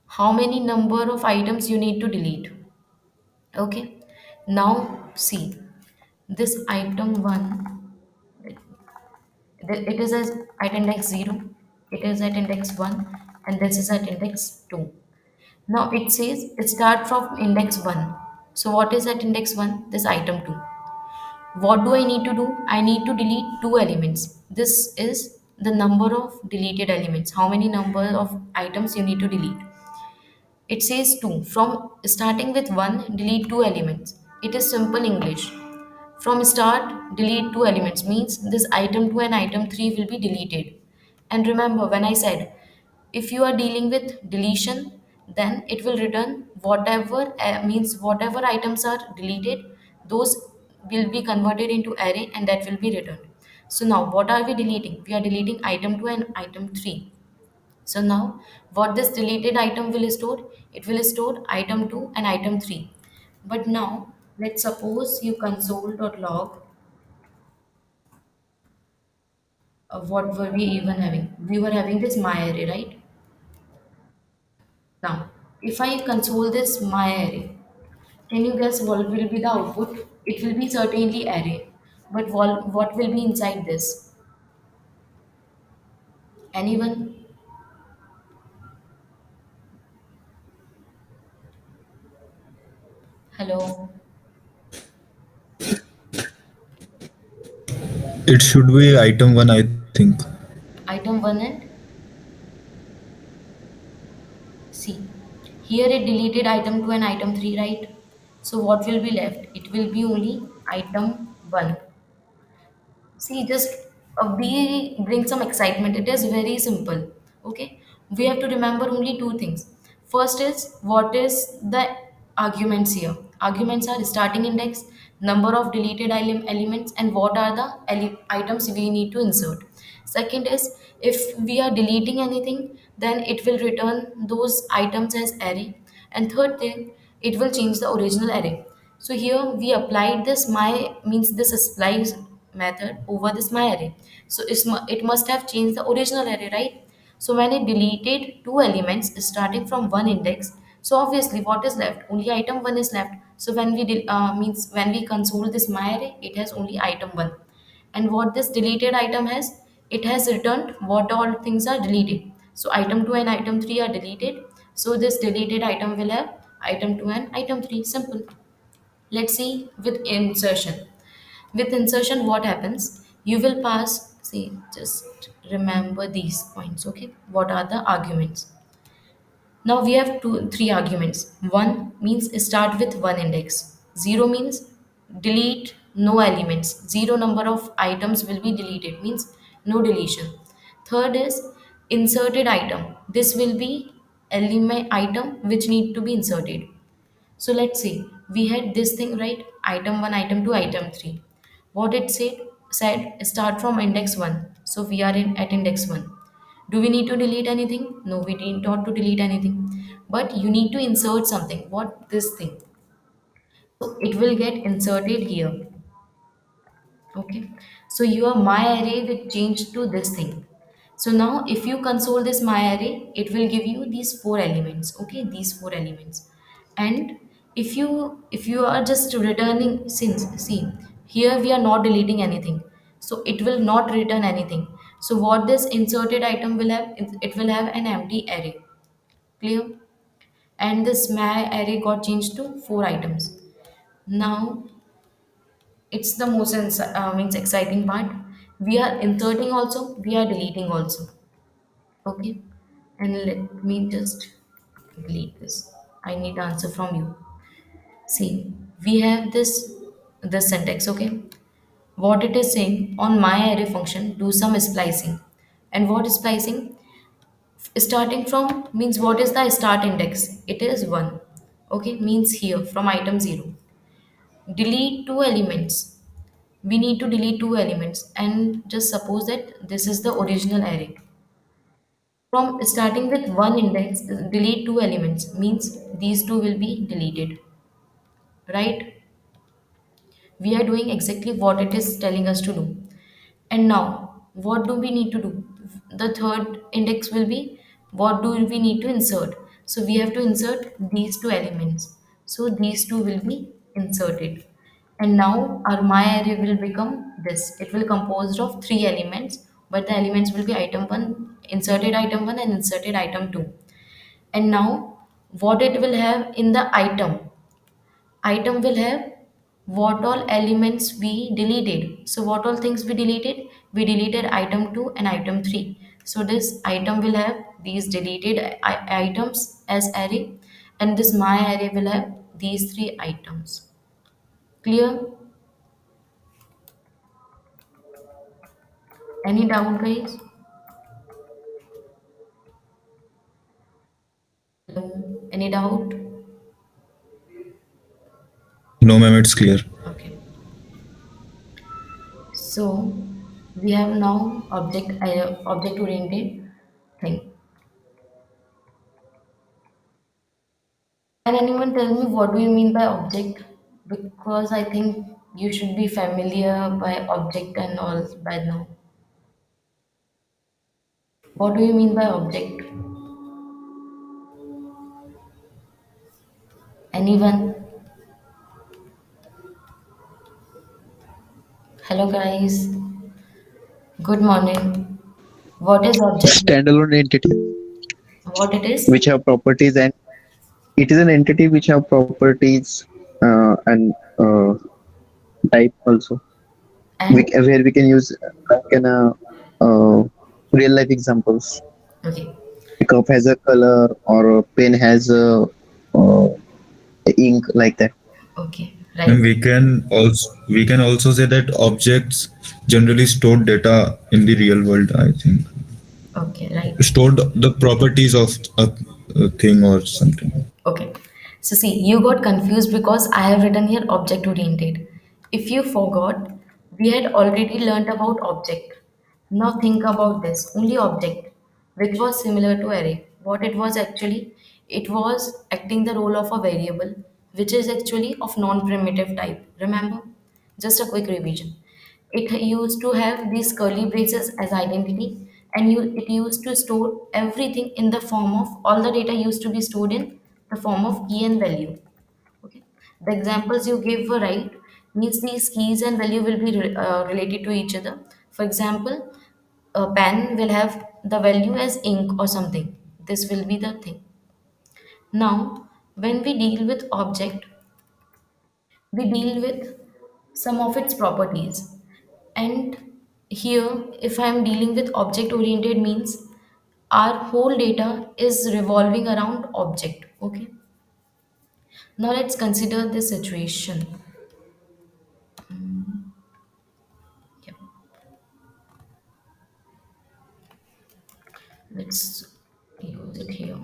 how many number of items you need to delete. Okay, now see this item one, it is at index 0, it is at index 1, and this is at index 2. Now it says it start from index 1. So what is at index 1? This item 2. What do I need to do? I need to delete two elements. This is the number of deleted elements. How many number of items you need to delete? It says 2. From starting with 1, delete two elements. It is simple English. From start, delete two elements means this item 2 and item 3 will be deleted. And remember when I said if you are dealing with deletion, then it will return whatever means whatever items are deleted, those will be converted into array and that will be returned. So now what are we deleting? We are deleting item 2 and item 3. So now what this deleted item will store? It will store item 2 and item 3. But now let's suppose you console.log, what were we even having? We were having this my array, right? Now if I console this my array, can you guess what will be the output? It will be certainly array. But what will be inside this? Anyone? Hello. It should be item 1, I think. Item 1 and C. Here it deleted item 2 and item 3, right? So what will be left? It will be only item 1. See, just be bring some excitement. It is very simple. Okay, we have to remember only two things. First is what is the arguments here. Arguments are starting index, number of deleted elements, and what are the items we need to insert. Second is if we are deleting anything, then it will return those items as array. And third thing, it will change the original array. So here we applied this my means this splice method over this my array. So it must have changed the original array, right? So when it deleted two elements starting from one index, so obviously what is left? Only item one is left. So when we means when we console this my array, it has only item one. And what this deleted item has, it has returned what all things are deleted. So item 2 and item 3 are deleted. So this deleted item will have item 2 and item 3. Simple. Let's see with insertion. With insertion, what happens? You will pass, see, just remember these points, okay? What are the arguments? Now we have three arguments. One means start with one index. Zero means delete no elements. Zero number of items will be deleted, means no deletion. Third is inserted item. This will be element item which need to be inserted. So let's say we had this thing, right? Item 1, item 2, item 3. What it said start from index 1. So we are at index 1. Do we need to delete anything? No, we need not to delete anything. But you need to insert something. What this thing? So it will get inserted here. Okay, so your my array will change to this thing. So now if you console this my array, it will give you these four elements. Okay, these four elements. And if you are just returning, since see here we are not deleting anything, so it will not return anything. So what this inserted item will have, it will have an empty array. Clear? And this my array got changed to four items. Now it's the most means exciting part. We are inserting also, we are deleting also. Okay, and let me just delete this. I need answer from you. See, we have this syntax. Okay, what it is saying, on my array function do some splicing. And what splicing? Starting from means what is the start index? It is 1. Okay, means here from item 0 delete two elements. We need to delete two elements, and just suppose that this is the original array. From starting with one index, delete two elements means these two will be deleted, right? We are doing exactly what it is telling us to do. And now what do we need to do? The third index will be, what do we need to insert? So we have to insert these two elements. So these two will be inserted. And now our my array will become this. It will composed of three elements, but the elements will be item 1, inserted item 1 and inserted item 2. And now what it will have in the item will have what all elements we deleted. So what all things we deleted? We deleted item 2 and item 3. So this item will have these deleted items as array, and this my array will have these three items. Clear? Any doubt, guys? Hello? Any doubt? No, ma'am, it's clear. Okay, so we have now object oriented thing. Can anyone tell me what do you mean by object? Because I think you should be familiar by object and all by now. What do you mean by object? Anyone? Hello guys. Good morning. What is object? Standalone entity What it is? which have properties, and it is an entity which have properties. and type also. And Where we can use like an real life examples. okay, A cup has a color, or a pen has uh, ink, like that. okay, And right, we can also say that objects generally store data in the real world, I think. okay, right. Stored the properties of a thing or something. Okay. So see, you got confused because I have written here object oriented. If you forgot, we had already learned about object. Now think about this, only object, which was similar to array. What it was actually, it was acting the role of a variable, which is actually of non-primitive type. Remember? Just a quick revision. It used to have these curly braces as identity, and it used to store everything in the form of all the data used to be stored in the form of key and value. Okay, the examples you gave were right. Means these keys and value will be related to each other. For example, a pen will have the value as ink or something. This will be the thing. Now, when we deal with object, we deal with some of its properties. And here, if I am dealing with object oriented, means our whole data is revolving around object. Okay, now let's consider this situation. Yep. Let's use it here.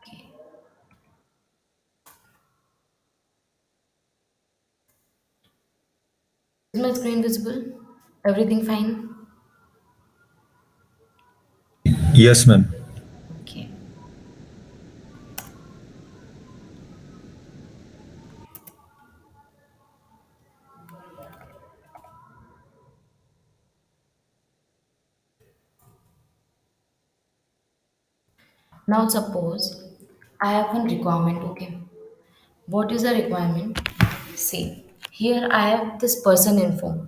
Okay, is my screen visible? Everything fine? Yes, ma'am. Okay, now suppose I have one requirement. Okay, what is the requirement? See, here I have this person info.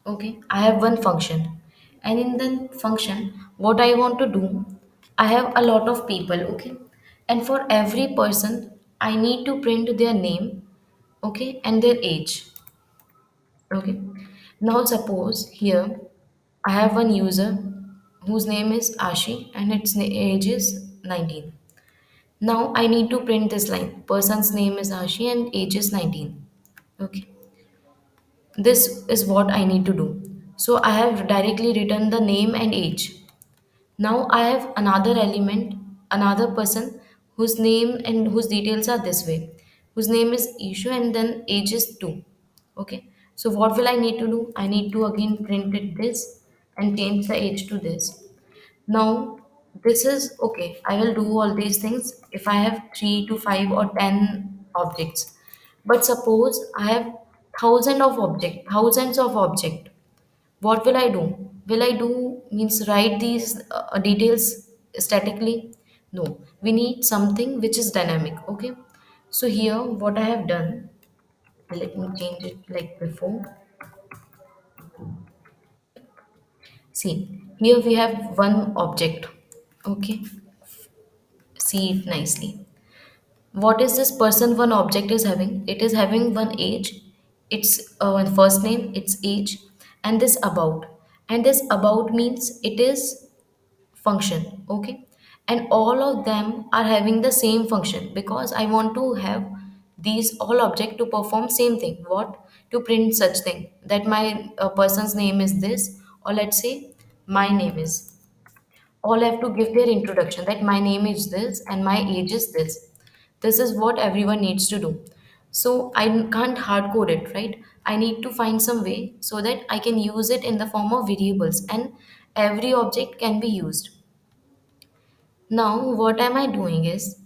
Okay, I have one function, and in the function, what I want to do, I have a lot of people. Okay, and for every person I need to print their name, okay, and their age. Okay, now suppose here I have one user whose name is Ashi and its age is 19. Now I need to print this line, person's name is Ashi and age is 19. Okay, this is what I need to do. So I have directly written the name and age. Now I have another element, another person whose name and whose details are this way, whose name is Ishu and then age is 2. Okay, so what will I need to do? I need to again print it this and change the age to this. Now, this is okay. I will do all these things if I have 3 to 5 or 10 objects. But suppose I have thousands of object. What will I do? Will I do means write these details statically? No, we need something which is dynamic. Okay, so here what I have done, let me change it like before. See, here we have one object. Okay, see it nicely. What is this person one object is having? It is having one age, its one first name, its age, and this about. And this about means it is function. Okay, and all of them are having the same function because I want to have these all object to perform same thing. What? To print such thing that my person's name is this, or let's say my name is, all have to give their introduction that my name is this and my age is this. This is what everyone needs to do. So I can't hard code it, right? I need to find some way so that I can use it in the form of variables and every object can be used. Now, what am I doing is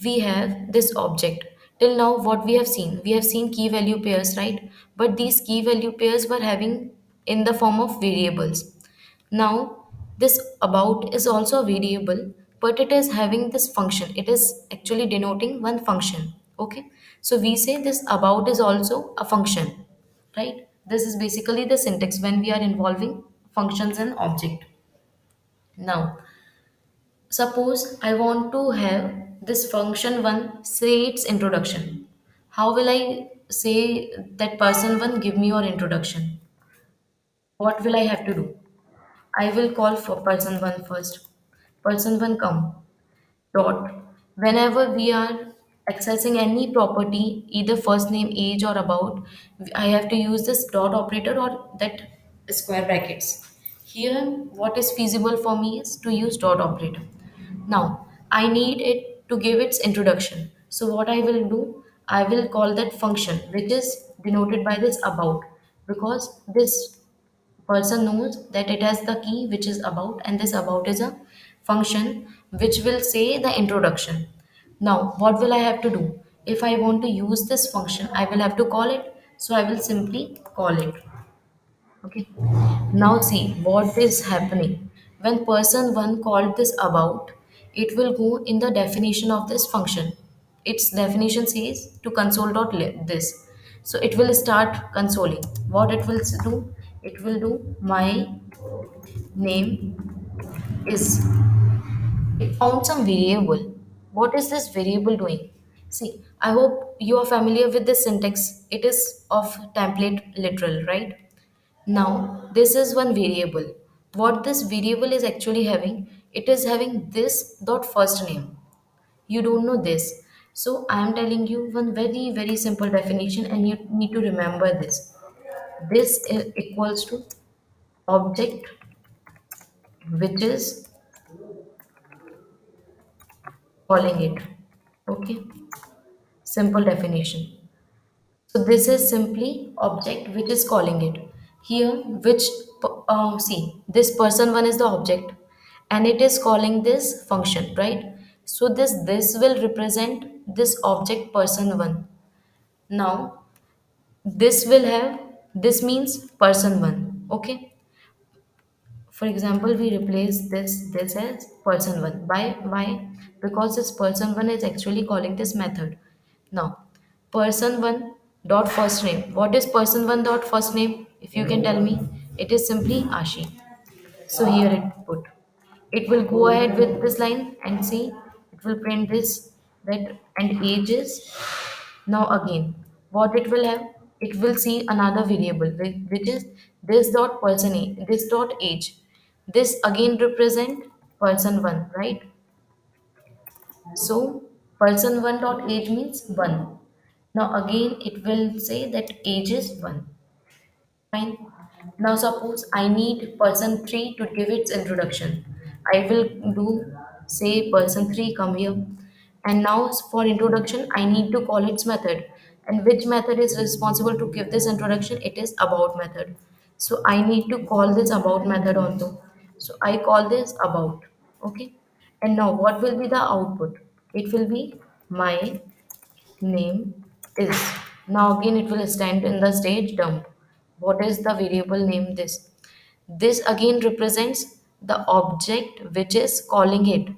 we have this object. Till now, what we have seen? We have seen key value pairs, right? But these key value pairs were having in the form of variables. Now, this about is also a variable, but it is having this function. It is actually denoting one function. Okay. So we say this about is also a function, right? This is basically the syntax when we are involving functions and object. Now, suppose I want to have this function one say its introduction. How will I say that person one give me your introduction? What will I have to do? I will call for person one first. Person one come dot. Whenever we are accessing any property, either first name, age, or about, I have to use this dot operator or that square brackets. Here, what is feasible for me is to use dot operator. Now, I need it to give its introduction. So, what I will do, I will call that function, which is denoted by this about, because this person knows that it has the key which is about, and this about is a function which will say the introduction. Now, what will I have to do? If I want to use this function, I will have to call it. So, I will simply call it. Okay. Now see what is happening. When person 1 called this about, it will go in the definition of this function. Its definition says to console.this. So it will start consoling. What it will do? It will do my name is. It found some variable. What is this variable doing? See, I hope you are familiar with this syntax. It is of template literal, right? Now, this is one variable. What this variable is actually having, it is having this dot first name. You don't know this. So, I am telling you one very, very simple definition, and you need to remember this. This equals to object which is calling it. Okay, simple definition. So this is simply object which is calling it. Here, which see this person one is the object, and it is calling this function, right? So this will represent this object person one. Now this will have this means person one. Okay. For example, we replace this as person one. Why? Because this person one is actually calling this method. Now, person one dot first name. What is person one dot first name? If you can tell me, it is simply Ashi. So here it put. It will go ahead with this line and see. It will print this that and age is. Now again, what it will have? It will see another variable which is this dot person this dot age. This again represent person one, right? So person one dot age means one. Now again, it will say that age is one. Fine. Now suppose I need person 3 to give its introduction. I will do say person 3 come here. And now for introduction I need to call its method. And which method is responsible to give this introduction? It is about method. So I need to call this about method also. So I call this about. Okay. And now what will be the output? It will be my name is. Now again it will stand in the stage dump. What is the variable name this? This again represents the object which is calling it.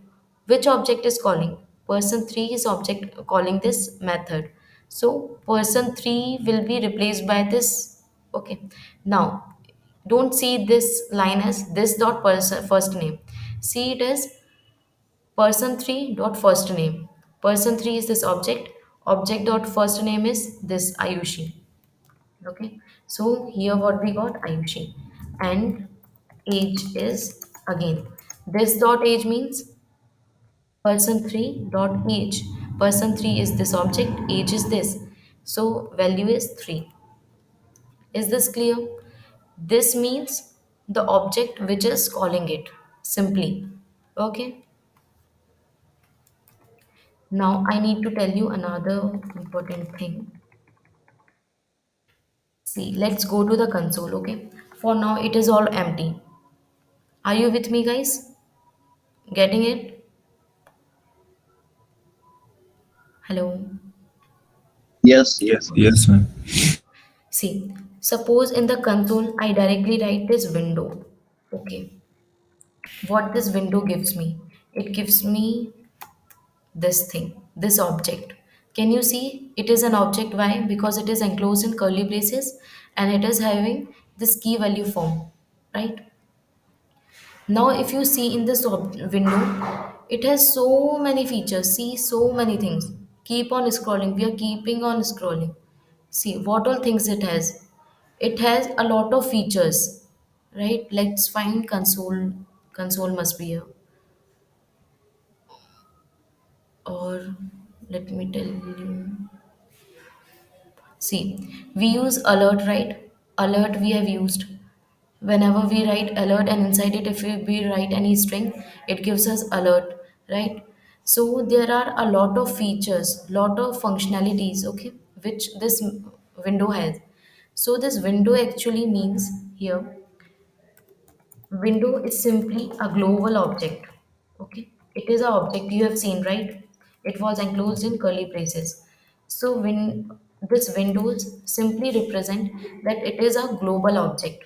Which object is calling? Person 3 is object calling this method. So person 3 will be replaced by this. Okay. Now don't see this line as this dot person first name. See it as person 3 dot first name. Person 3 is this object. Object dot first name is this Ayushi. Okay. So here what we got Ayushi. And age is again. This dot age means person 3 dot age. Person 3 is this object. Age is this. So value is 3. Is this clear? This means the object which is calling it simply. Okay. Now I need to tell you another important thing. See, let's go to the console, okay? For now, it is all empty. Are you with me, guys? Getting it? Hello? Yes. Yes, ma'am. See, suppose in the console, I directly write this window. Okay. What this window gives me? It gives me this thing, this object. Can you see? It is an object. Why? Because it is enclosed in curly braces and it is having this key value form, right? Now if you see in this window, it has so many features. See, so many things. Keep on scrolling, we are keeping on scrolling. See what all things it has. It has a lot of features, right? Let's find console. Console must be here. Or let me tell you. See, we use alert, right? Alert we have used. Whenever we write alert, and inside it if we write any string, it gives us alert, right? So there are a lot of features, lot of functionalities, okay, which this window has. So this window actually means here, window is simply a global object, okay. It is an object, you have seen, right? It was enclosed in curly braces. So when this windows simply represent that it is a global object,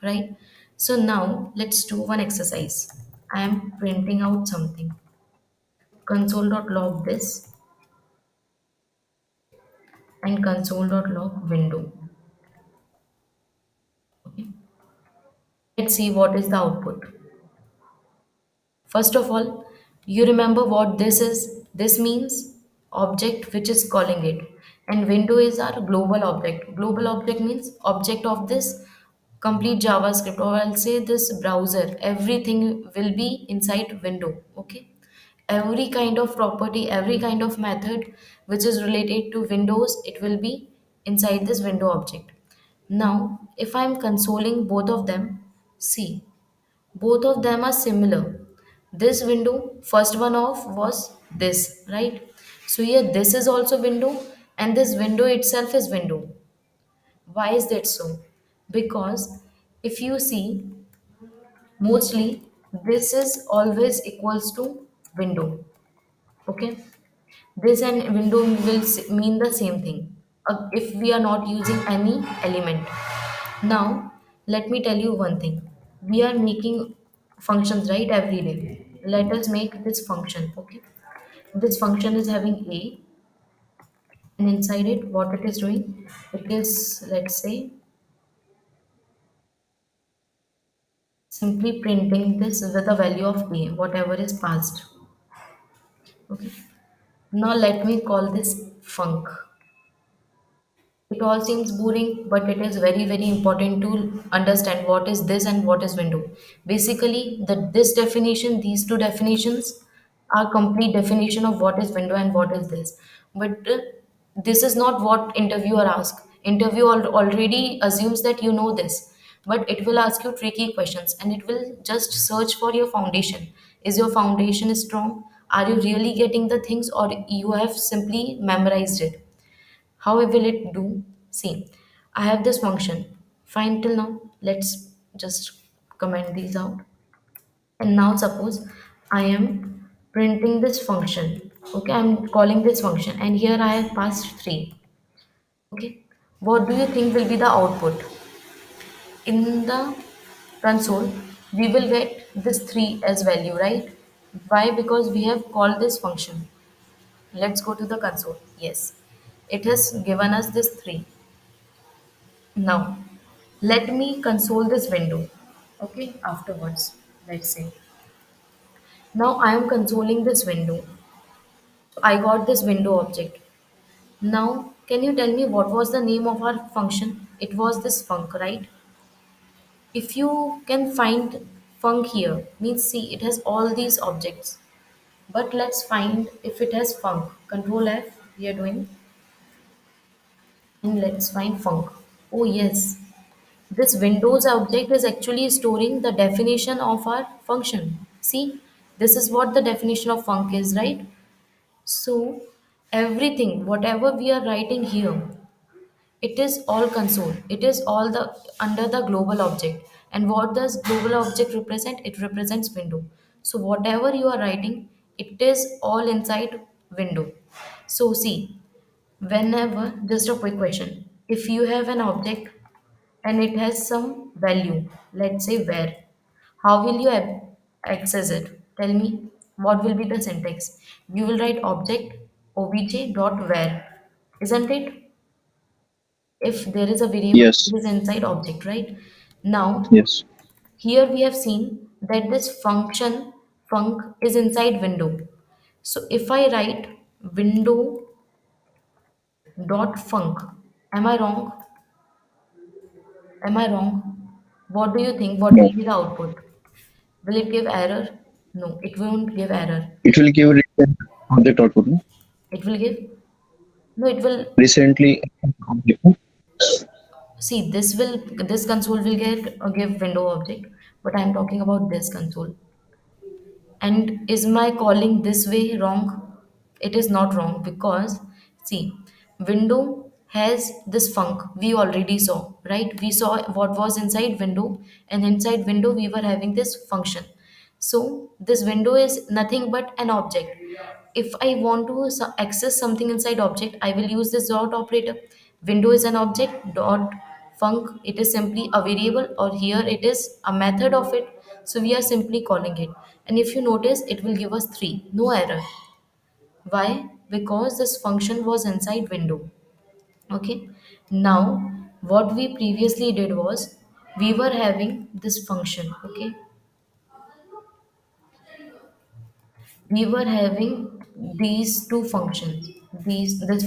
right? So now let's do one exercise. I am printing out something. Console.log this and console.log window. Okay. Let's see what is the output. First of all, you remember what this is. This means object which is calling it. And window is our global object. Global object means object of this complete JavaScript, or I'll say this browser. Everything will be inside window. Okay. Every kind of property, every kind of method which is related to Windows, it will be inside this window object. Now, if I'm consoling both of them, see, both of them are similar. This window, first one off was this, right? So here this is also window, and this window itself is window. Why is that so? Because if you see, mostly this is always equals to window. Okay, this and window will mean the same thing if we are not using any element. Now let me tell you one thing. We are making functions, right, every day. Let us make this function, okay. This function is having a, and inside it what it is doing, it is, let's say, simply printing this with the value of a, whatever is passed, okay. Now let me call this func. It all seems boring, but it is very, very important to understand what is this and what is window. Basically, this definition, these two definitions are complete definition of what is window and what is this. But this is not what interviewer asks. Interview already assumes that you know this, but it will ask you tricky questions and it will just search for your foundation. Is your foundation strong? Are you really getting the things, or you have simply memorized it? How will it do? See, I have this function. Fine till now. Let's just comment these out. And now suppose I am printing this function. Okay, I'm calling this function, and here I have passed 3. Okay, what do you think will be the output? In the console, we will get this 3 as value, right? Why? Because we have called this function. Let's go to the console. Yes, it has given us this 3. Now, let me console this window. Okay, afterwards, let's say. Now I am consoling this window. So I got this window object. Now, can you tell me what was the name of our function? It was this func, right? If you can find func here, means see, it has all these objects. But let's find if it has func. Control F, we are doing, and let's find func. Oh yes, this Windows object is actually storing the definition of our function. See, this is what the definition of func is, right? So, everything, whatever we are writing here, it is all console. It is all the under the global object. And what does global object represent? It represents window. So, whatever you are writing, it is all inside window. So, see, whenever, just a quick question. If you have an object and it has some value, let's say where, how will you access it? Tell me what will be the syntax. You will write object obj dot where, isn't it? If there is a variable, Yes. it is inside object, right? Now Yes. Here we have seen that this function func is inside window. So if I write window dot func, am I wrong? Am I wrong? What do you think? What No, will be the output? Will it give error? No, it won't give error. it will give recent object output. No? It will give, no, it will, Recently object. see, this console will get give window object, but I'm talking about this console. And is my calling this way wrong? It is not wrong because, see, window has this func we already saw, right? We saw what was inside window, and inside window we were having this function. So this window is nothing but an object. If I want to access something inside object, I will use this dot operator. Window is an object, dot func, it is simply a variable, or here it is a method of it. So we are simply calling it. And if you notice, it will give us 3, no error. Why? Because this function was inside window. Okay. Now, what we previously did was, we were having this function. Okay. We were having these two functions, this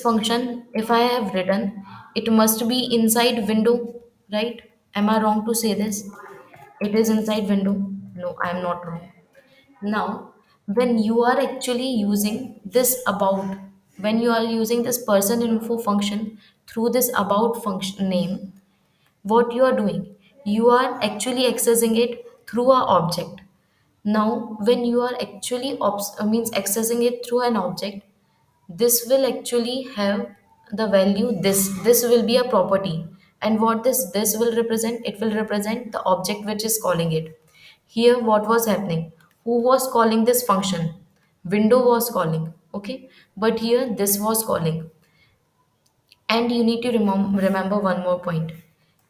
function, if I have written, it must be inside window, right? Am I wrong to say this? It is inside window. No, I am not wrong. Now, when you are actually using this about, when you are using this person info function through this about function name, what you are doing, you are actually accessing it through a object. Now, when you are actually means accessing it through an object, this will actually have the value this. This will be a property, and what this will represent? It will represent the object which is calling it. Here, what was happening? Who was calling this function? Window was calling. Okay, but here this was calling. And you need to remember one more point.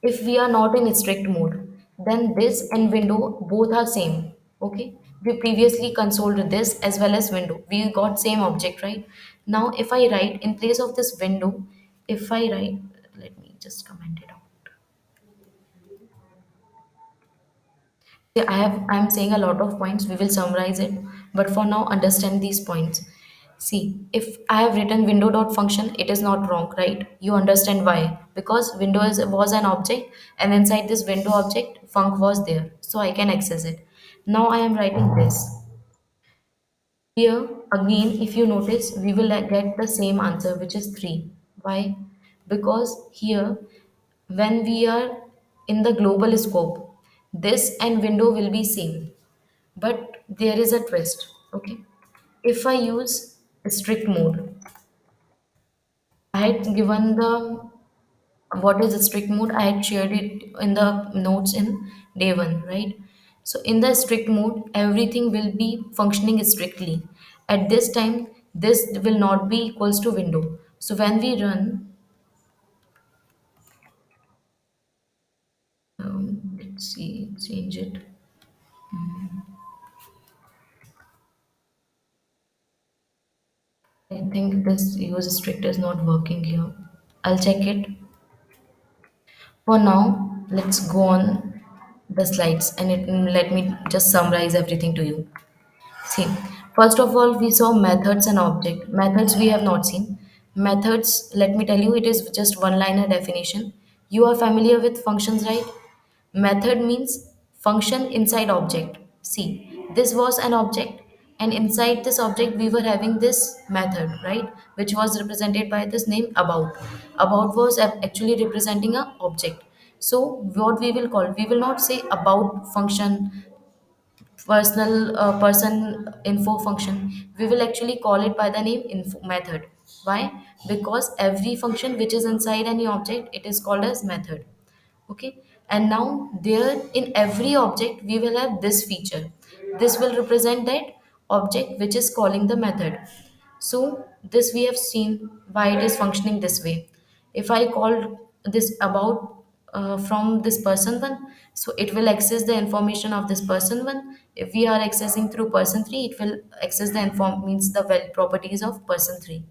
If we are not in strict mode, then this and window both are same. Okay. We previously consoled this as well as window. We got same object, right? Now, if I write in place of this window, if I write, let me just comment it out. Yeah, I'm saying a lot of points. We will summarize it, but for now, understand these points. See, if I have written window dot function, it is not wrong, right? You understand why? Because window was an object, and inside this window object, func was there, so I can access it. Now I am writing this. Here again, if you notice, we will get the same answer, which is 3. Why? Because here, when we are in the global scope, this and window will be same. But there is a twist. Okay. If I use strict mode, I had given the what is strict mode, I had shared it in the notes in day one, right? So in the strict mode, everything will be functioning strictly. At this time, this will not be equals to window. So when we run, let's see, change it. I think this use strict is not working here. I'll check it. For now, let's go on the slides, and let me just summarize everything to you. See, first of all, we saw methods and object. Methods we have not seen. Methods, let me tell you, it is just one liner definition. You are familiar with functions, right? Method means function inside object. See, this was an object, and inside this object, we were having this method, right? Which was represented by this name about. About was actually representing a object. So, what we will call, we will not say about function, personal person info function. We will actually call it by the name info method. Why? Because every function which is inside any object, it is called as method. Okay. And now, there in every object we will have this feature. This will represent that object which is calling the method. So this we have seen why it is functioning this way. If I call this about from this person one, so it will access the information of this person one. If we are accessing through person three, it will access the inform means the well properties of person three.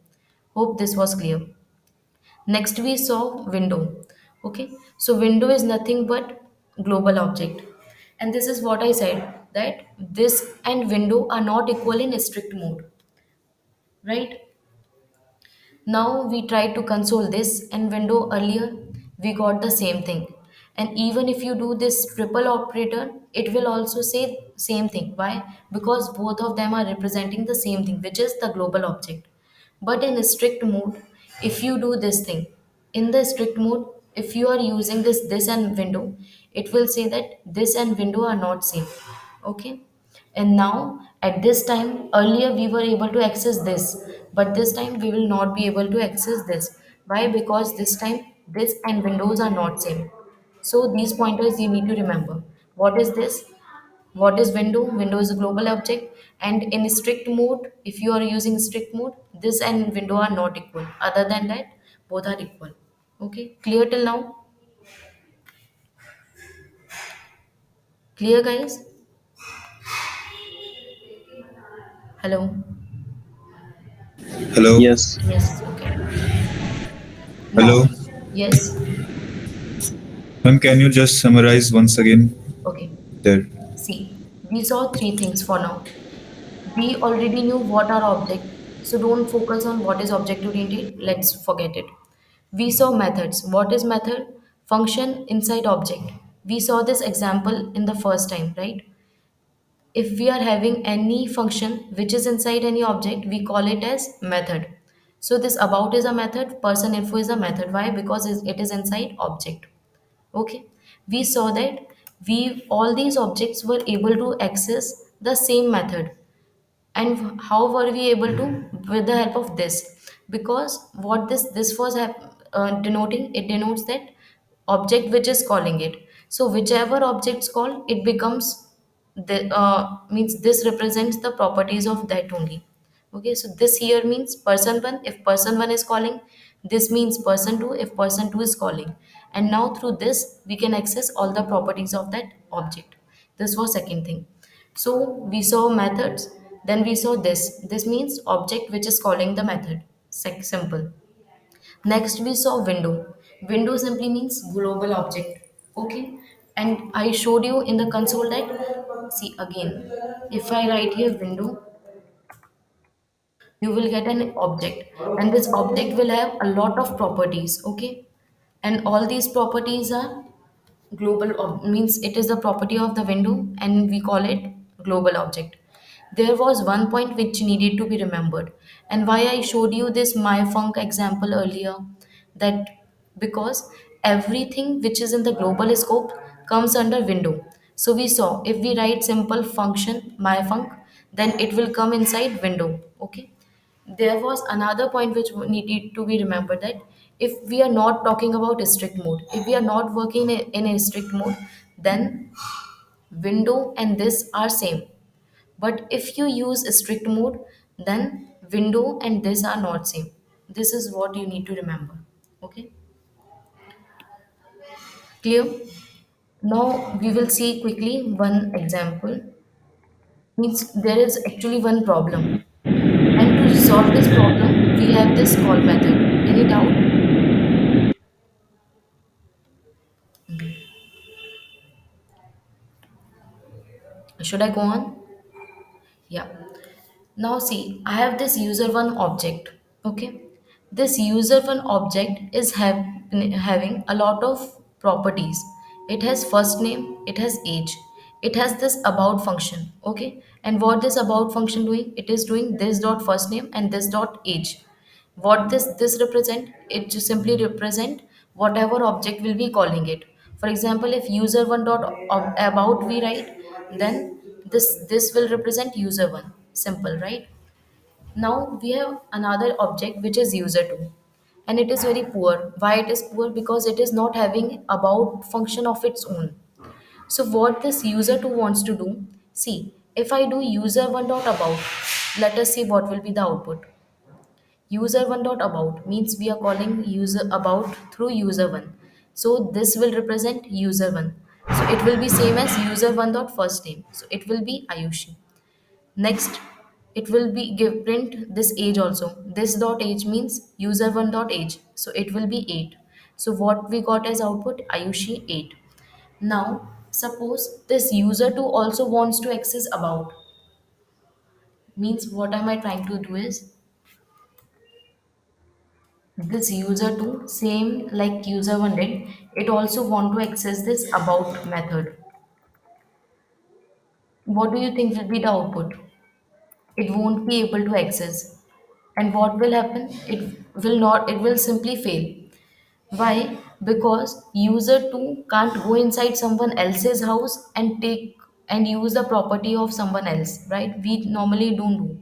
Hope this was clear. Next we saw window. Okay, so window is nothing but global object. And this is what I said, that this and window are not equal in strict mode, right? Now we try to console this and window earlier, we got the same thing. And even if you do this triple operator, it will also say same thing. Why? Because both of them are representing the same thing, which is the global object. But in strict mode, if you do this thing, in the strict mode, if you are using this and window, it will say that this and window are not same. Okay, and now at this time, earlier we were able to access this, but this time we will not be able to access this. Why? Because this time this and windows are not same. So these pointers you need to remember. What is this? What is window? Window is a global object. And in strict mode, if you are using strict mode, this and window are not equal. Other than that, both are equal. Okay, clear till now? Clear, guys? Hello? Hello. Yes. Yes, okay. Hello. Now, yes, Ma'am, can you just summarize once again okay. there? See, we saw three things for now. We already knew what are object, so don't focus on what is object oriented. Let's forget it. We saw methods. What is method? Function inside object. We saw this example in the first time, right? If we are having any function which is inside any object, we call it as method. So this about is a method, person info is a method. Why? Because it is inside object. Okay, we saw that we all these objects were able to access the same method. And how were we able to? With the help of this. Because what this was denoting, it denotes that object which is calling it. So whichever objects call, it becomes the means this represents the properties of that only. Okay, so this here means person 1. If person 1 is calling, this means person 2 if person 2 is calling. And now through this we can access all the properties of that object. This was second thing. So we saw methods, then we saw this. This means object which is calling the method. Simple. Next we saw window. Window simply means global object. Okay. And I showed you in the console that, see again, if I write here window, you will get an object, and this object will have a lot of properties. Okay. And all these properties are means it is the property of the window, and we call it global object. There was one point which needed to be remembered, and why I showed you this myfunc example earlier, that because everything which is in the global scope comes under window. So we saw if we write simple function myfunc, then it will come inside window. Okay, there was another point which needed to be remembered, that if we are not talking about a strict mode, if we are not working in a strict mode, then window and this are same. But if you use a strict mode, then window and this are not same. This is what you need to remember. Okay, clear? Now we will see quickly one example. Means there is actually one problem, and to solve this problem we have this call method. Any doubt? Should I go on? Yeah. Now see, I have this user one object. Okay. This user one object is having a lot of properties. It has first name, it has age, it has this about function. Okay. And what this about function doing? It is doing this dot first name and this dot age. What this represent? It just simply represent whatever object will be calling it. For example, if user one dot about we write, then this will represent user one. Simple, right? Now we have another object which is user 2, and it is very poor. Why it is poor? Because it is not having about function of its own. So what this user 2 wants to do, see, if I do user 1 dot about, let us see what will be the output. User 1 dot about means we are calling user about through user 1. So this will represent user 1. So it will be same as user 1 dot first name. So it will be Ayushi. Next, it will be give print this age also. This dot age means user 1 dot age. So it will be 8. So what we got as output? Ayushi 8. Now, suppose this user 2 also wants to access about. Means what am I trying to do is this user 2 same like user 1 did, it also want to access this about method. What do you think will be the output? It won't be able to access. And what will happen? It will simply fail. Why? Because user 2 can't go inside someone else's house and take and use the property of someone else, right? We normally don't do.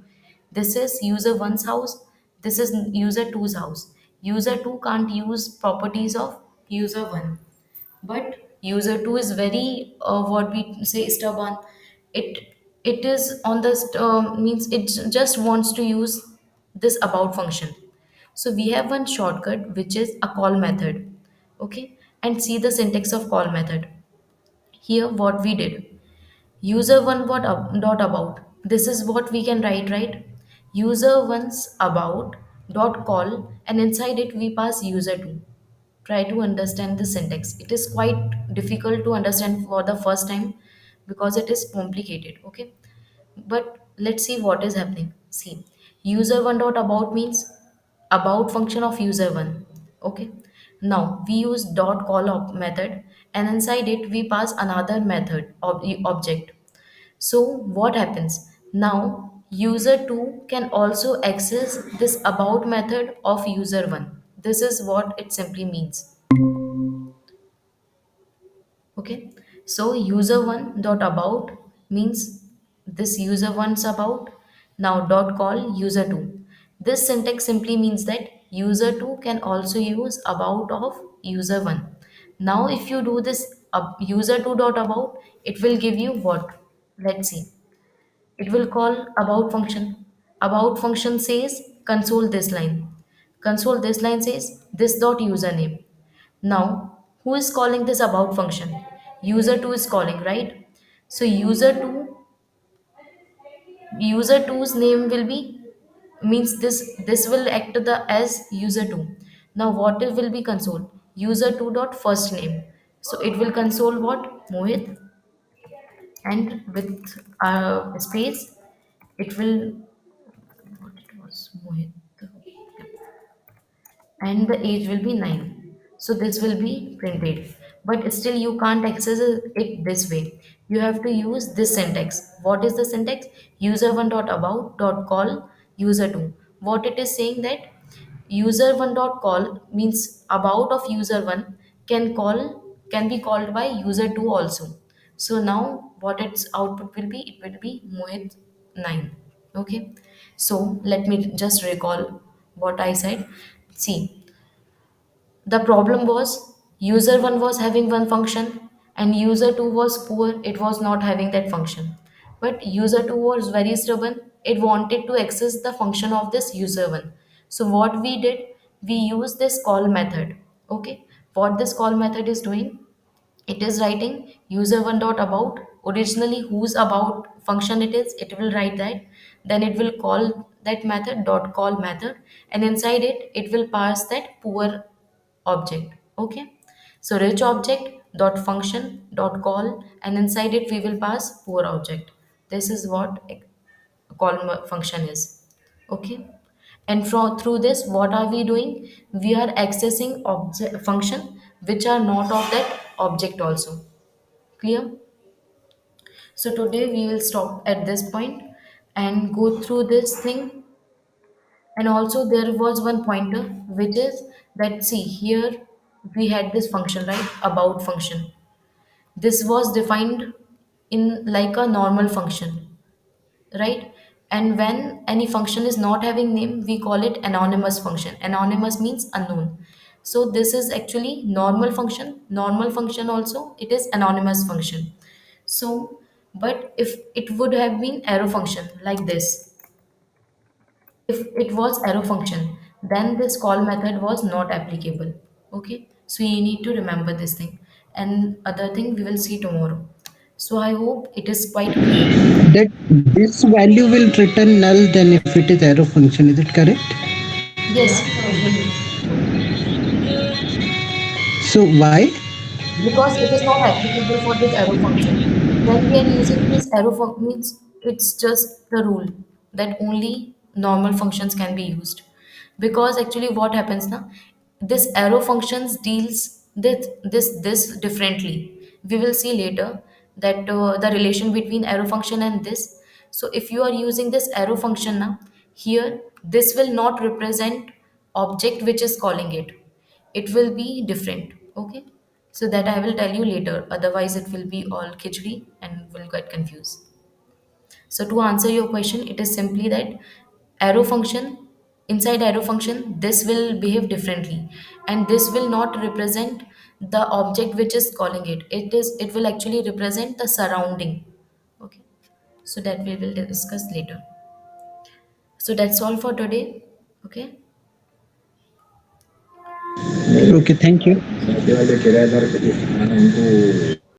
This is user 1's house, this is user 2's house. User 2 can't use properties of user 1. But user 2 is very what we say stubborn. It is on the means it just wants to use this about function. So we have one shortcut which is a call method. Okay, and see the syntax of call method. Here what we did, user one dot about, this is what we can write, right? User one's about dot call, and inside it we pass user 2. Try to understand the syntax. It is quite difficult to understand for the first time because it is complicated. Okay, but let's see what is happening. See, user one dot about means about function of user one. Okay, now we use dot call method, and inside it we pass another method object. So what happens now? User 2 can also access this about method of user 1. This is what it simply means. Okay, so user one dot about means this user one's about. Now dot call user two. This syntax simply means that user two can also use about of user one. Now if you do this user two dot about, it will give you what? Let's see. It will call about function. About function says console this line. Console this line says this dot username. Now, who is calling this about function? User 2 is calling, right? So user two's name will be means this will act the as user 2. Now what it will be console? User 2 dot first name. So it will console what? Mohit, and with space it will what it was Mohit, and the age will be 9. So this will be printed. But still you can't access it this way. You have to use this syntax. What is the syntax? User one dot about dot call user 2. What it is saying that user one dot call means about of user 1 can be called by user 2 also. So now what its output will be? It will be Mohit 9. Okay. So let me just recall what I said. See, the problem was user 1 was having one function and user 2 was poor, it was not having that function. But user 2 was very stubborn, it wanted to access the function of this user 1. So what we did, we used this call method. Okay, what this call method is doing, it is writing user one dot about, originally whose about function it is, it will write that. Then it will call that method dot call method, and inside it will pass that poor object. Okay, so rich object dot function dot call, and inside it we will pass poor object. This is what a call function is. Okay, and from through this what are we doing? We are accessing object function which are not of that object also. Clear? So today we will stop at this point and go through this thing. And also there was one pointer which is that, see here we had this function, right? About function. This was defined in like a normal function, right? And when any function is not having name, we call it anonymous function. Anonymous means unknown. So this is actually normal function. Normal function also it is anonymous function. So but if it would have been arrow function like this, if it was arrow function, then this call method was not applicable. Okay, so you need to remember this thing, and other thing we will see tomorrow. So I hope it is quite clear. That this value will return null then if it is arrow function. Is it correct? Yes, it will. So why? because it is not applicable for this arrow function. When we are using this arrow function, means it's just the rule that only normal functions can be used. Because actually, what happens now? This arrow functions deals this differently. We will see later that the relation between arrow function and this. So if you are using this arrow function now, here this will not represent object which is calling it. It will be different. Okay, so that I will tell you later, otherwise it will be all khichdi and will get confused. So to answer your question, it is simply that arrow function, inside arrow function this will behave differently, and this will not represent the object which is calling it. It will actually represent the surrounding. Okay, so that we will discuss later. So that's all for today. Okay. Okay, thank you.